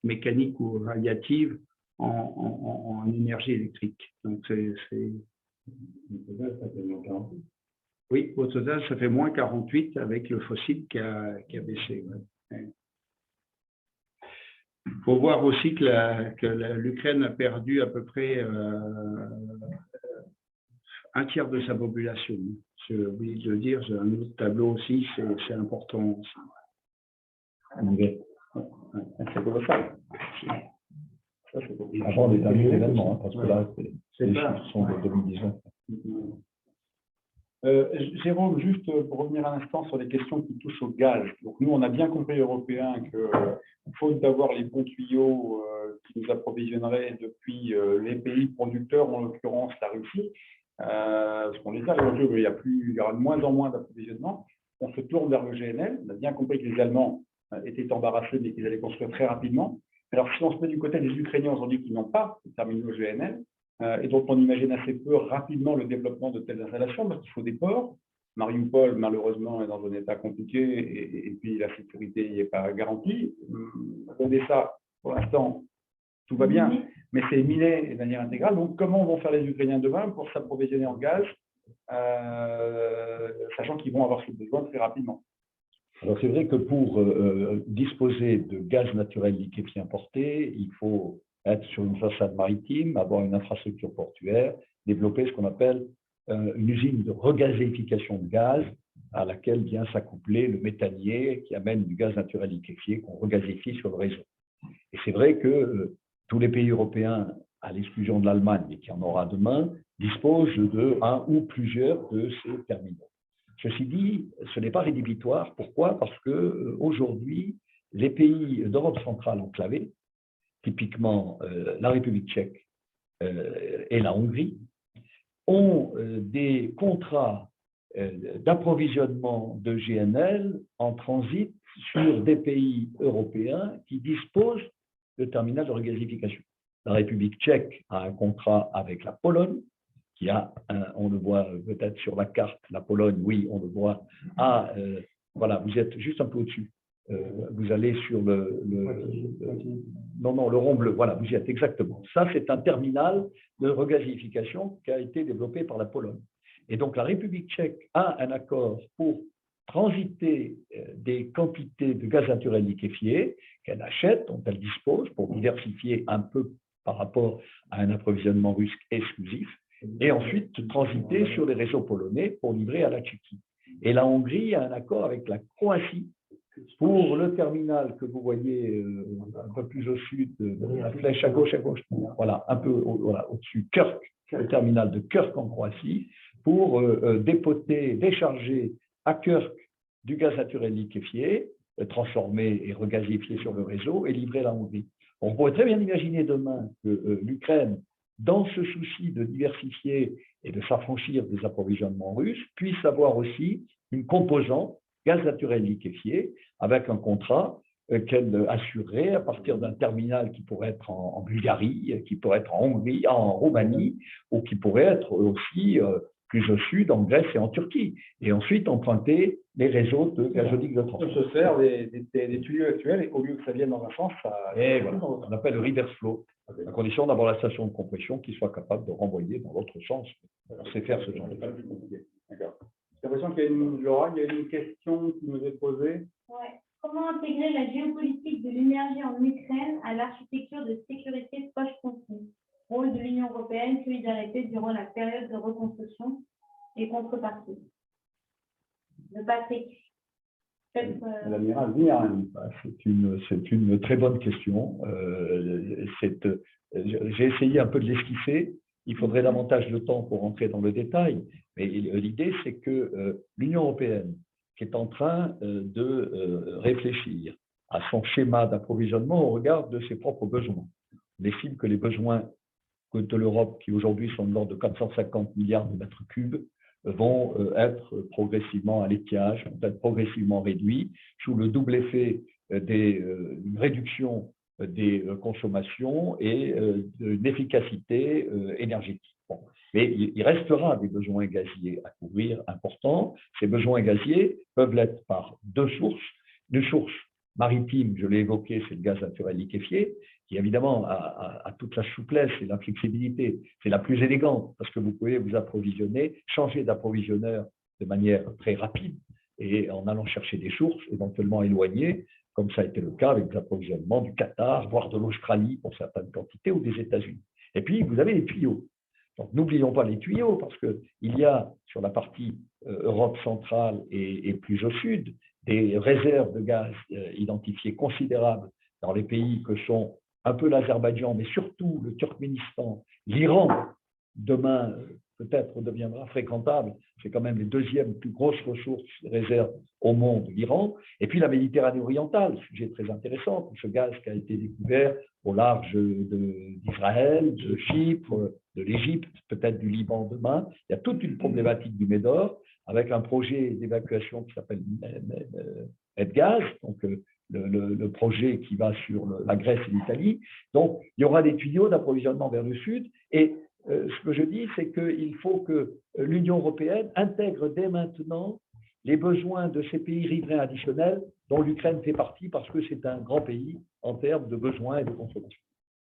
mécanique ou radiative en énergie électrique. Donc, oui, au total, ça fait moins 48 avec le fossile qui a baissé. Ouais. Il faut voir aussi que l'Ukraine a perdu à peu près un tiers de sa population. J'ai oublié de le dire, j'ai un autre tableau aussi, c'est important. C'est colossal. Avant les derniers événements, parce que là, les chiffres sont de 2019. Jérôme, juste pour revenir un instant sur les questions qui touchent au gaz. Donc nous, on a bien compris, Européens, que faute d'avoir les bons tuyaux qui nous approvisionneraient depuis les pays producteurs, en l'occurrence la Russie, parce qu'on les a aujourd'hui, il y aura de moins en moins d'approvisionnement. On se tourne vers le GNL. On a bien compris que les Allemands étaient embarrassés, mais qu'ils allaient construire très rapidement. Alors, si on se met du côté des Ukrainiens aujourd'hui qui n'ont pas de terminaux GNL, et dont on imagine assez peu rapidement le développement de telles installations, parce qu'il faut des ports. Mariupol, malheureusement, est dans un état compliqué, et puis la sécurité n'y est pas garantie. Odessa, pour l'instant, tout va bien, mais c'est miné de manière intégrale. Donc, comment vont faire les Ukrainiens demain pour s'approvisionner en gaz, sachant qu'ils vont avoir ce besoin très rapidement? Alors, c'est vrai que pour disposer de gaz naturel liquéfié importé, il faut être sur une façade maritime, avoir une infrastructure portuaire, développer ce qu'on appelle une usine de regazéification de gaz à laquelle vient s'accoupler le méthanier qui amène du gaz naturel liquéfié qu'on regazéifie sur le réseau. Et c'est vrai que tous les pays européens, à l'exclusion de l'Allemagne, et qui en aura demain, disposent de un ou plusieurs de ces terminaux. Ceci dit, ce n'est pas rédhibitoire. Pourquoi? Parce qu'aujourd'hui, les pays d'Europe centrale enclavés, typiquement la République tchèque et la Hongrie, ont des contrats d'approvisionnement de GNL en transit sur des pays européens qui disposent de terminaux de regasification. La République tchèque a un contrat avec la Pologne, qui a, on le voit peut-être sur la carte, la Pologne, oui, on le voit, voilà, vous êtes juste un peu au-dessus. Vous allez sur le rond bleu, voilà, vous y êtes exactement. Ça, c'est un terminal de regasification qui a été développé par la Pologne. Et donc, la République tchèque a un accord pour transiter des quantités de gaz naturel liquéfié qu'elle achète, dont elle dispose, pour diversifier un peu par rapport à un approvisionnement russe exclusif, et ensuite transiter sur les réseaux polonais pour livrer à la Tchéquie. Et la Hongrie a un accord avec la Croatie pour le terminal que vous voyez un peu plus au sud, de la flèche à gauche, voilà, un peu voilà, au-dessus, Kirk, le terminal de Kirk en Croatie, pour décharger à Kirk du gaz naturel liquéfié, transformé et regasifié sur le réseau et livré à la Hongrie. On pourrait très bien imaginer demain que l'Ukraine, dans ce souci de diversifier et de s'affranchir des approvisionnements russes, puisse avoir aussi une composante gaz naturel liquéfié avec un contrat qu'elle assurerait à partir d'un terminal qui pourrait être en Bulgarie, qui pourrait être en Hongrie, en Roumanie, ou qui pourrait être aussi plus au sud, en Grèce et en Turquie. Et ensuite emprunter les réseaux de gazoducs de transport. On se sert des tuyaux actuels et au lieu que ça vienne dans un sens, ça… Et voilà, on appelle le reverse flow, à condition d'avoir la station de compression qui soit capable de renvoyer dans l'autre sens. On sait faire ce genre de choses. D'accord. J'ai l'impression qu'il y a Laura, il y a une question qui nous est posée. Ouais. Comment intégrer la géopolitique de l'énergie en Ukraine à l'architecture de sécurité post-conflit? Rôle de l'Union européenne, solidarité durant la période de reconstruction et contrepartie. Le passé. L'amiral Vignarani. C'est une très bonne question. J'ai essayé un peu de l'esquisser. Il faudrait davantage de temps pour rentrer dans le détail. Mais l'idée, c'est que l'Union européenne, qui est en train de réfléchir à son schéma d'approvisionnement au regard de ses propres besoins. On estime que les besoins de l'Europe, qui aujourd'hui sont de l'ordre de 450 milliards de mètres cubes, vont être progressivement à l'étiage, vont être progressivement réduits, sous le double effet d'une réduction des consommations et d'une efficacité énergétique. Bon. Mais il restera des besoins gaziers à couvrir importants. Ces besoins gaziers peuvent l'être par deux sources. Une source maritime, je l'ai évoqué, c'est le gaz naturel liquéfié, qui évidemment a toute la souplesse et la flexibilité. C'est la plus élégante parce que vous pouvez vous approvisionner, changer d'approvisionneur de manière très rapide et en allant chercher des sources éventuellement éloignées, comme ça a été le cas avec les approvisionnements du Qatar, voire de l'Australie pour certaines quantités ou des États-Unis. Et puis, vous avez les tuyaux. Donc, n'oublions pas les tuyaux parce qu'il y a sur la partie Europe centrale et plus au sud des réserves de gaz identifiées considérables dans les pays que sont un peu l'Azerbaïdjan, mais surtout le Turkménistan, l'Iran, demain peut-être deviendra fréquentable, c'est quand même les deuxièmes plus grosses ressources réserves au monde, l'Iran, et puis la Méditerranée orientale, sujet très intéressant, ce gaz qui a été découvert au large d'Israël, de Chypre, de l'Égypte, peut-être du Liban demain. Il y a toute une problématique du Médor, avec un projet d'évacuation qui s'appelle Medgaz, donc le projet qui va sur la Grèce et l'Italie. Donc, il y aura des tuyaux d'approvisionnement vers le sud. Et ce que je dis, c'est qu'il faut que l'Union européenne intègre dès maintenant les besoins de ces pays riverains additionnels dont l'Ukraine fait partie parce que c'est un grand pays en termes de besoins et de consommation.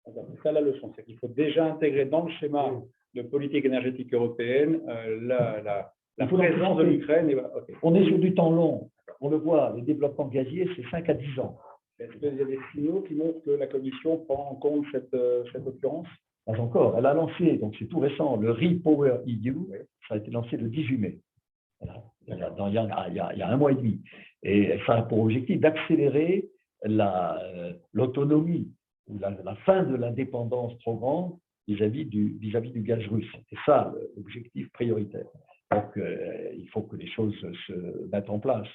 C'est ça la leçon, c'est qu'il faut déjà intégrer dans le schéma de politique énergétique européenne la présence de l'Ukraine. Okay. On est sur du temps long. On le voit, les développements gaziers, c'est 5 à 10 ans. Est-ce qu'il y a des signaux qui montrent que la Commission prend en compte cette occurrence? Pas encore. Elle a lancé, donc c'est tout récent, le RePower EU. Ça a été lancé le 18 mai. Voilà. Il y a un mois et demi. Et ça a pour objectif d'accélérer l'autonomie ou la fin de l'indépendance trop grande vis-à-vis du gaz russe. C'est ça l'objectif prioritaire. Donc, il faut que les choses se mettent en place.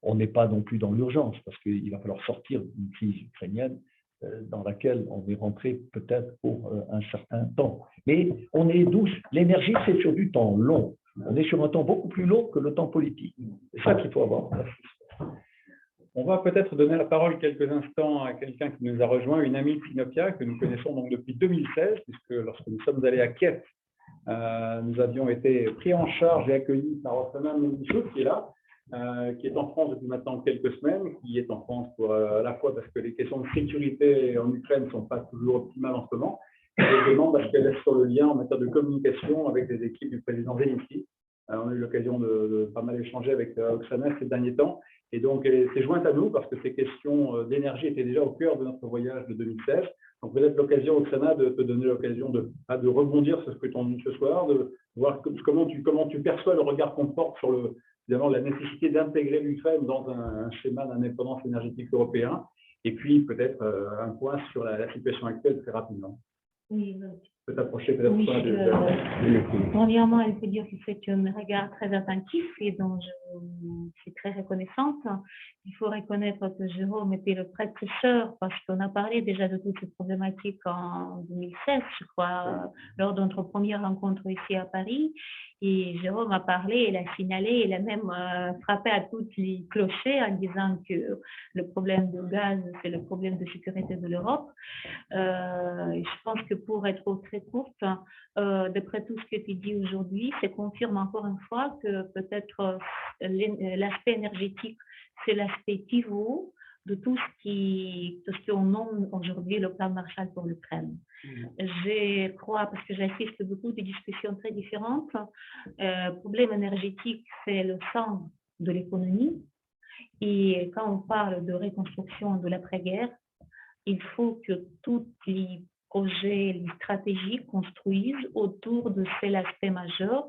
On n'est pas non plus dans l'urgence, parce qu'il va falloir sortir d'une crise ukrainienne dans laquelle on est rentré peut-être pour un certain temps. Mais on est douce. L'énergie, c'est sur du temps long. On est sur un temps beaucoup plus long que le temps politique. C'est ça qu'il faut avoir. On va peut-être donner la parole quelques instants à quelqu'un qui nous a rejoint, une amie de Sinopia que nous connaissons donc depuis 2016, puisque lorsque nous sommes allés à Kiev, nous avions été pris en charge et accueillis par Oksana Mendichuk, qui est là, qui est en France depuis maintenant quelques semaines, qui est en France pour, à la fois parce que les questions de sécurité en Ukraine ne sont pas toujours optimales en ce moment, et également parce qu'elle est sur le lien en matière de communication avec les équipes du président Zelensky. On a eu l'occasion de pas mal échanger avec Oksana ces derniers temps. Et donc, elle s'est jointe à nous parce que ces questions d'énergie étaient déjà au cœur de notre voyage de 2016. Donc, peut-être l'occasion, Oksana, de te donner l'occasion de rebondir sur ce que tu as dit ce soir, de voir comment tu perçois le regard qu'on porte sur évidemment, la nécessité d'intégrer l'Ukraine dans un schéma d'indépendance énergétique européen. Et puis, peut-être un point sur la situation actuelle très rapidement. Oui, Tu peux t'approcher peut-être. oui, premièrement, elle peut dire que c'est un regard très attentif et dont je suis très reconnaissante. Il faut reconnaître que Jérôme était le précurseur parce qu'on a parlé déjà de toutes ces problématiques en 2016, je crois, lors de notre première rencontre ici à Paris. Et Jérôme a parlé, il a signalé, il a même frappé à tous les clochers en disant que le problème de gaz, c'est le problème de sécurité de l'Europe. Je pense que pour être très courte, d'après tout ce que tu dis aujourd'hui, ça confirme encore une fois que peut-être l'aspect énergétique, c'est l'aspect pivot de tout ce qu'on nomme aujourd'hui le plan Marshall pour l'Ukraine. Je crois, parce que j'assiste beaucoup de discussions très différentes, problème énergétique, c'est le sang de l'économie. Et quand on parle de reconstruction de l'après-guerre, il faut que tous les projets, les stratégies construisent autour de cet aspect majeur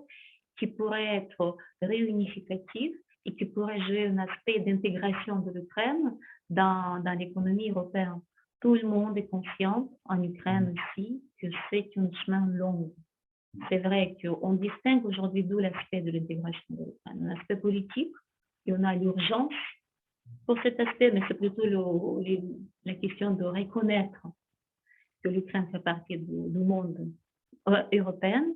qui pourrait être réunificatif et qui pourrait jouer un aspect d'intégration de l'Ukraine dans l'économie européenne. Tout le monde est conscient, en Ukraine aussi, que c'est un chemin long. C'est vrai qu'on distingue aujourd'hui d'où l'aspect de l'intégration de l'Ukraine. Un aspect politique, et on a l'urgence pour cet aspect, mais c'est plutôt la question de reconnaître que l'Ukraine fait partie du monde européen,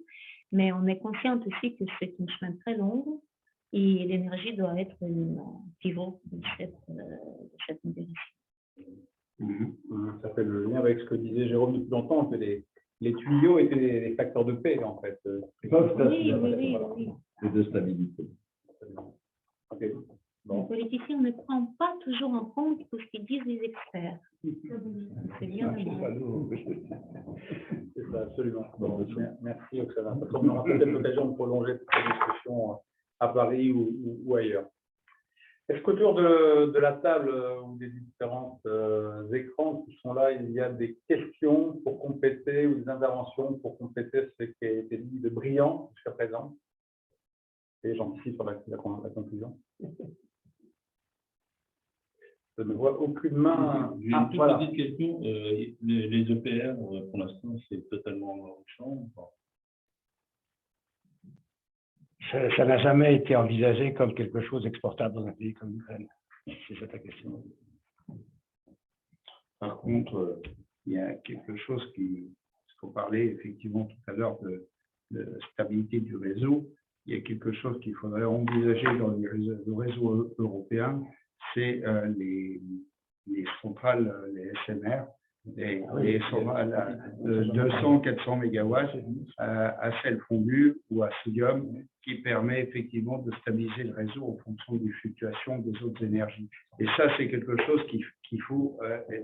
mais on est conscient aussi que c'est un chemin très long et l'énergie doit être un pivot de cette intégration. Ça fait le lien avec ce que disait Jérôme depuis longtemps, que les tuyaux étaient les facteurs de paix, en fait. Oui. Et de stabilité. Okay. Les politiciens ne prennent pas toujours en compte tout ce qu'ils disent les experts. C'est bien. C'est ça, absolument. Bon, merci, Oksana. On aura peut-être l'occasion de prolonger cette discussion à Paris ou ailleurs. Est-ce qu'autour de la table ou des différents écrans qui sont là, il y a des questions pour compléter ou des interventions pour compléter ce qui a été dit de brillant jusqu'à présent? Et j'anticipe sur la conclusion. Je ne vois aucune main. J'ai une toute petite question. Les EPR, pour l'instant, c'est totalement en champ. Ça n'a jamais été envisagé comme quelque chose exportable dans un pays comme l'Ukraine. C'est ça ta question. Par contre, il y a quelque chose qu'on parlait effectivement tout à l'heure de stabilité du réseau. Il y a quelque chose qu'il faudrait envisager dans le réseau européen, c'est les centrales, les SMR, les centrales de 200-400 mégawatts à sel fondu ou à sodium, qui permet effectivement de stabiliser le réseau en fonction des fluctuations des autres énergies. Et ça, c'est quelque chose qu'il faut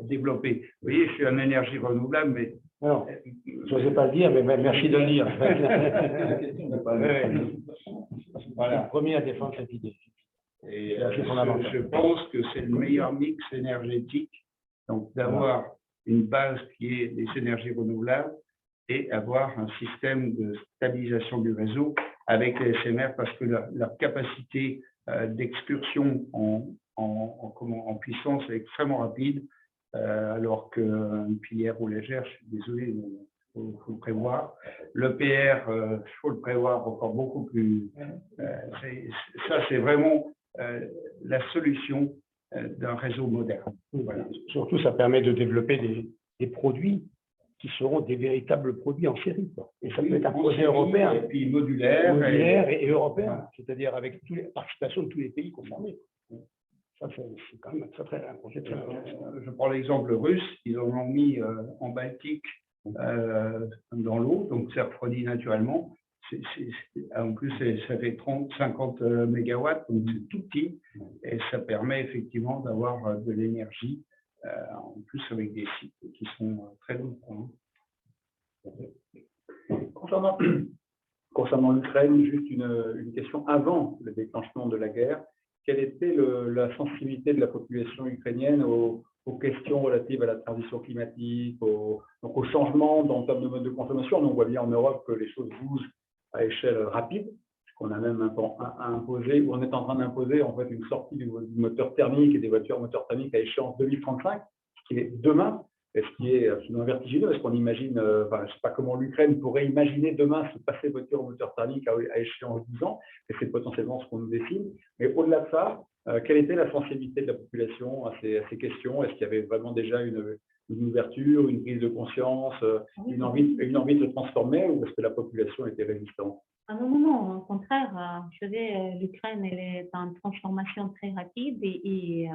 développer. Vous voyez, je suis en énergie renouvelable, mais... Non, je n'osais pas le dire, mais merci de le dire. Voilà, premier à défendre cette idée. Et je pense que c'est le meilleur mix énergétique, donc d'avoir une base qui est des énergies renouvelables et avoir un système de stabilisation du réseau avec les SMR parce que leur capacité d'excursion en puissance est extrêmement rapide, alors qu'une pilière ou légère, je suis désolé, faut le prévoir. L'EPR, il faut le prévoir encore beaucoup plus. Ça, c'est vraiment la solution d'un réseau moderne. Voilà. Surtout, ça permet de développer des produits qui seront des véritables produits en série, quoi. Et ça peut être un projet européen. Et puis modulaire Et européen, c'est-à-dire avec la participation de tous les pays concernés. Ça, c'est quand même un projet très intéressant. Je prends l'exemple russe, ils en ont mis en Baltique dans l'eau, donc ça refroidit naturellement. En plus, ça fait 30-50 mégawatts, donc c'est tout petit, et ça permet effectivement d'avoir de l'énergie, en plus avec des sites qui sont très lourds. Concernant l'Ukraine, juste une question avant le déclenchement de la guerre. Quelle était la sensibilité de la population ukrainienne aux questions relatives à la transition climatique, aux changements en termes de mode de consommation? On voit bien en Europe que les choses bougent à échelle rapide, qu'on a même imposé, ou on est en train d'imposer en fait une sortie du moteur thermique et des voitures moteurs thermiques à échéance 2035, ce qui est demain, et ce qui est absolument vertigineux. Est-ce qu'on imagine, je ne sais pas comment l'Ukraine pourrait imaginer demain se passer voiture au moteur thermique à échéance 10 ans, et c'est potentiellement ce qu'on nous dessine. Mais au-delà de ça, quelle était la sensibilité de la population à ces questions? Est-ce qu'il y avait vraiment déjà une ouverture, une prise de conscience, une envie de se transformer, ou est-ce que la population était résistante? Ah non, au contraire, l'Ukraine elle est en transformation très rapide et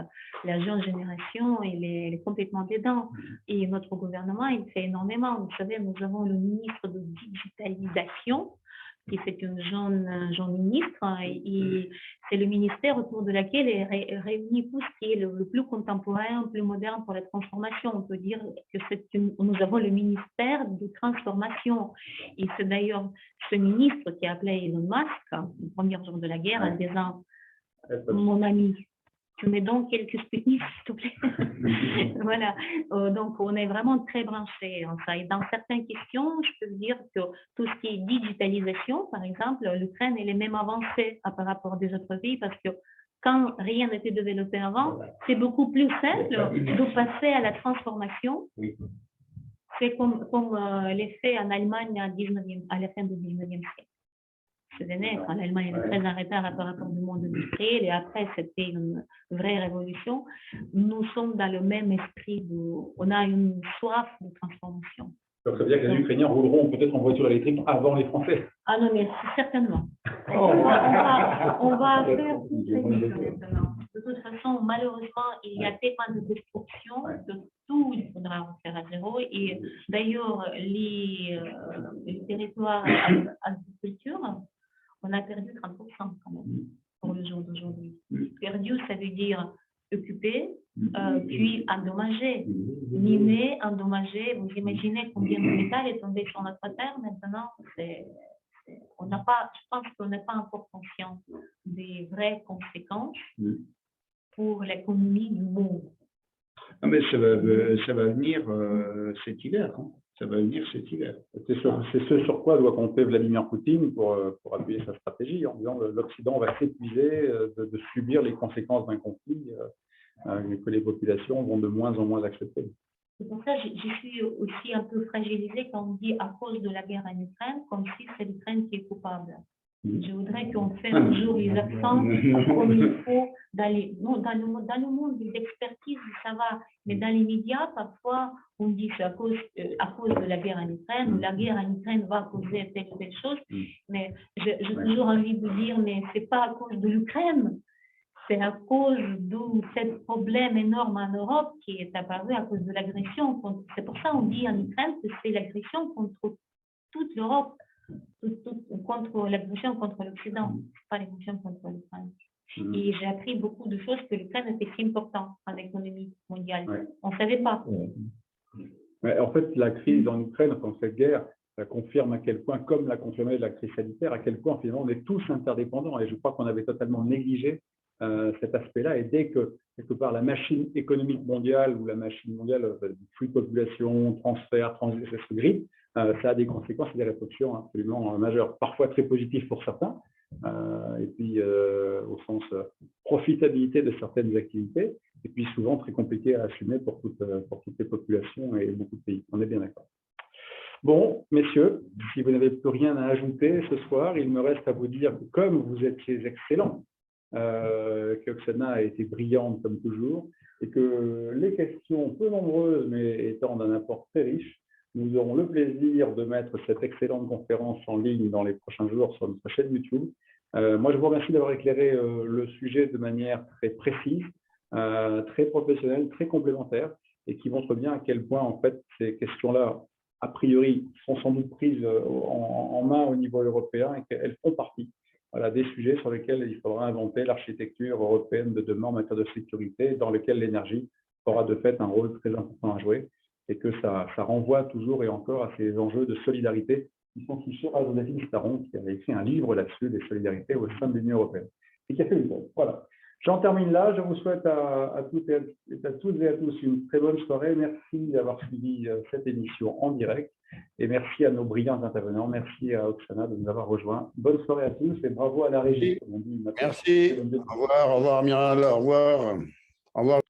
la jeune génération elle est complètement dedans. Et notre gouvernement, il fait énormément. Vous savez, nous avons le ministre de digitalisation, qui est une jeune ministre, et c'est le ministère autour de laquelle est réuni tout ce qui est le plus contemporain, le plus moderne pour la transformation. On peut dire que nous avons le ministère de transformation. Et c'est d'ailleurs ce ministre qui a appelé Elon Musk, le premier jour de la guerre, en disant « Mon ami, tu mets donc quelques Sputnik, s'il te plaît. » Voilà. Donc, on est vraiment très branchés en ça. Et dans certaines questions, je peux dire que tout ce qui est digitalisation, par exemple, l'Ukraine, elle est même avancée par rapport des autres pays parce que quand rien n'était développé avant, c'est beaucoup plus simple de passer à la transformation. C'est comme l'effet en Allemagne à la fin du 19e siècle. C'est net, en Allemagne est très en retard par rapport au monde industriel et après c'était une vraie révolution. Nous sommes dans le même esprit, on a une soif de transformation. Donc ça veut dire que les Ukrainiens rouleront peut-être en voiture électrique avant les Français. Ah non, mais certainement. On va faire tout ça maintenant. De toute façon, malheureusement, il y a tellement de destruction que tout, il faudra refaire à zéro. Et d'ailleurs, les territoires agriculture, on a perdu 30% quand même pour le jour d'aujourd'hui. Perdu, ça veut dire occupé, puis endommagé. Miné, endommagé. Vous imaginez combien de métal est tombé sur notre terre maintenant? Je pense qu'on n'a pas encore conscience des vraies conséquences pour l'économie du monde. Non, mais ça va venir cet hiver. Ça va venir cet hiver. C'est ce sur quoi doit compter Vladimir Poutine pour appuyer sa stratégie, en disant que l'Occident va s'épuiser de subir les conséquences d'un conflit que les populations vont de moins en moins accepter. C'est pour ça que je suis aussi un peu fragilisée quand on dit à cause de la guerre en Ukraine, comme si c'est l'Ukraine qui est coupable. Je voudrais qu'on fasse toujours les accents comme il faut dans le monde des expertises, ça va, mais dans les médias, parfois, on dit que c'est à cause de la guerre en Ukraine, ou la guerre en Ukraine va causer telle ou telle chose, mais j'ai toujours envie de dire, mais ce n'est pas à cause de l'Ukraine, c'est à cause de ce problème énorme en Europe qui est apparu à cause de l'agression. C'est pour ça qu'on dit en Ukraine que c'est l'agression contre toute l'Europe. Contre l'agression contre l'Occident, pas l'agression contre l'Ukraine. Et j'ai appris beaucoup de choses que l'Ukraine était si importante en économie mondiale. On ne savait pas. En fait, la crise en Ukraine, enfin, cette guerre, ça confirme à quel point, comme l'a confirmé la crise sanitaire, à quel point finalement on est tous interdépendants. Et je crois qu'on avait totalement négligé cet aspect-là. Et dès que, quelque part, la machine économique mondiale ou la machine mondiale, flux de population, transfert, se grippe, ça a des conséquences et des répercussions absolument majeures, parfois très positives pour certains, et puis au sens profitabilité de certaines activités, et puis souvent très compliqué à assumer pour toutes les populations et beaucoup de pays. On est bien d'accord. Bon, messieurs, si vous n'avez plus rien à ajouter ce soir, il me reste à vous dire que comme vous étiez excellents, qu'Oksana a été brillante comme toujours, et que les questions peu nombreuses, mais étant d'un apport très riche, nous aurons le plaisir de mettre cette excellente conférence en ligne dans les prochains jours sur notre chaîne YouTube. Moi, je vous remercie d'avoir éclairé le sujet de manière très précise, très professionnelle, très complémentaire, et qui montre bien à quel point, en fait, ces questions-là, a priori, sont sans doute prises en main au niveau européen et qu'elles font partie des sujets sur lesquels il faudra inventer l'architecture européenne de demain en matière de sécurité, dans lequel l'énergie aura de fait un rôle très important à jouer, et que ça renvoie toujours et encore à ces enjeux de solidarité qui sont si chers à Joséphine Staron, qui avait écrit un livre là-dessus, des solidarités au sein de l'Union européenne, et qui a fait une thèse. Voilà. J'en termine là. Je vous souhaite à toutes et à tous une très bonne soirée. Merci d'avoir suivi cette émission en direct. Et merci à nos brillants intervenants. Merci à Oksana de nous avoir rejoints. Bonne soirée à tous et bravo à la régie, comme on dit maintenant. Merci. Au revoir, Amiral. Au revoir. Au revoir.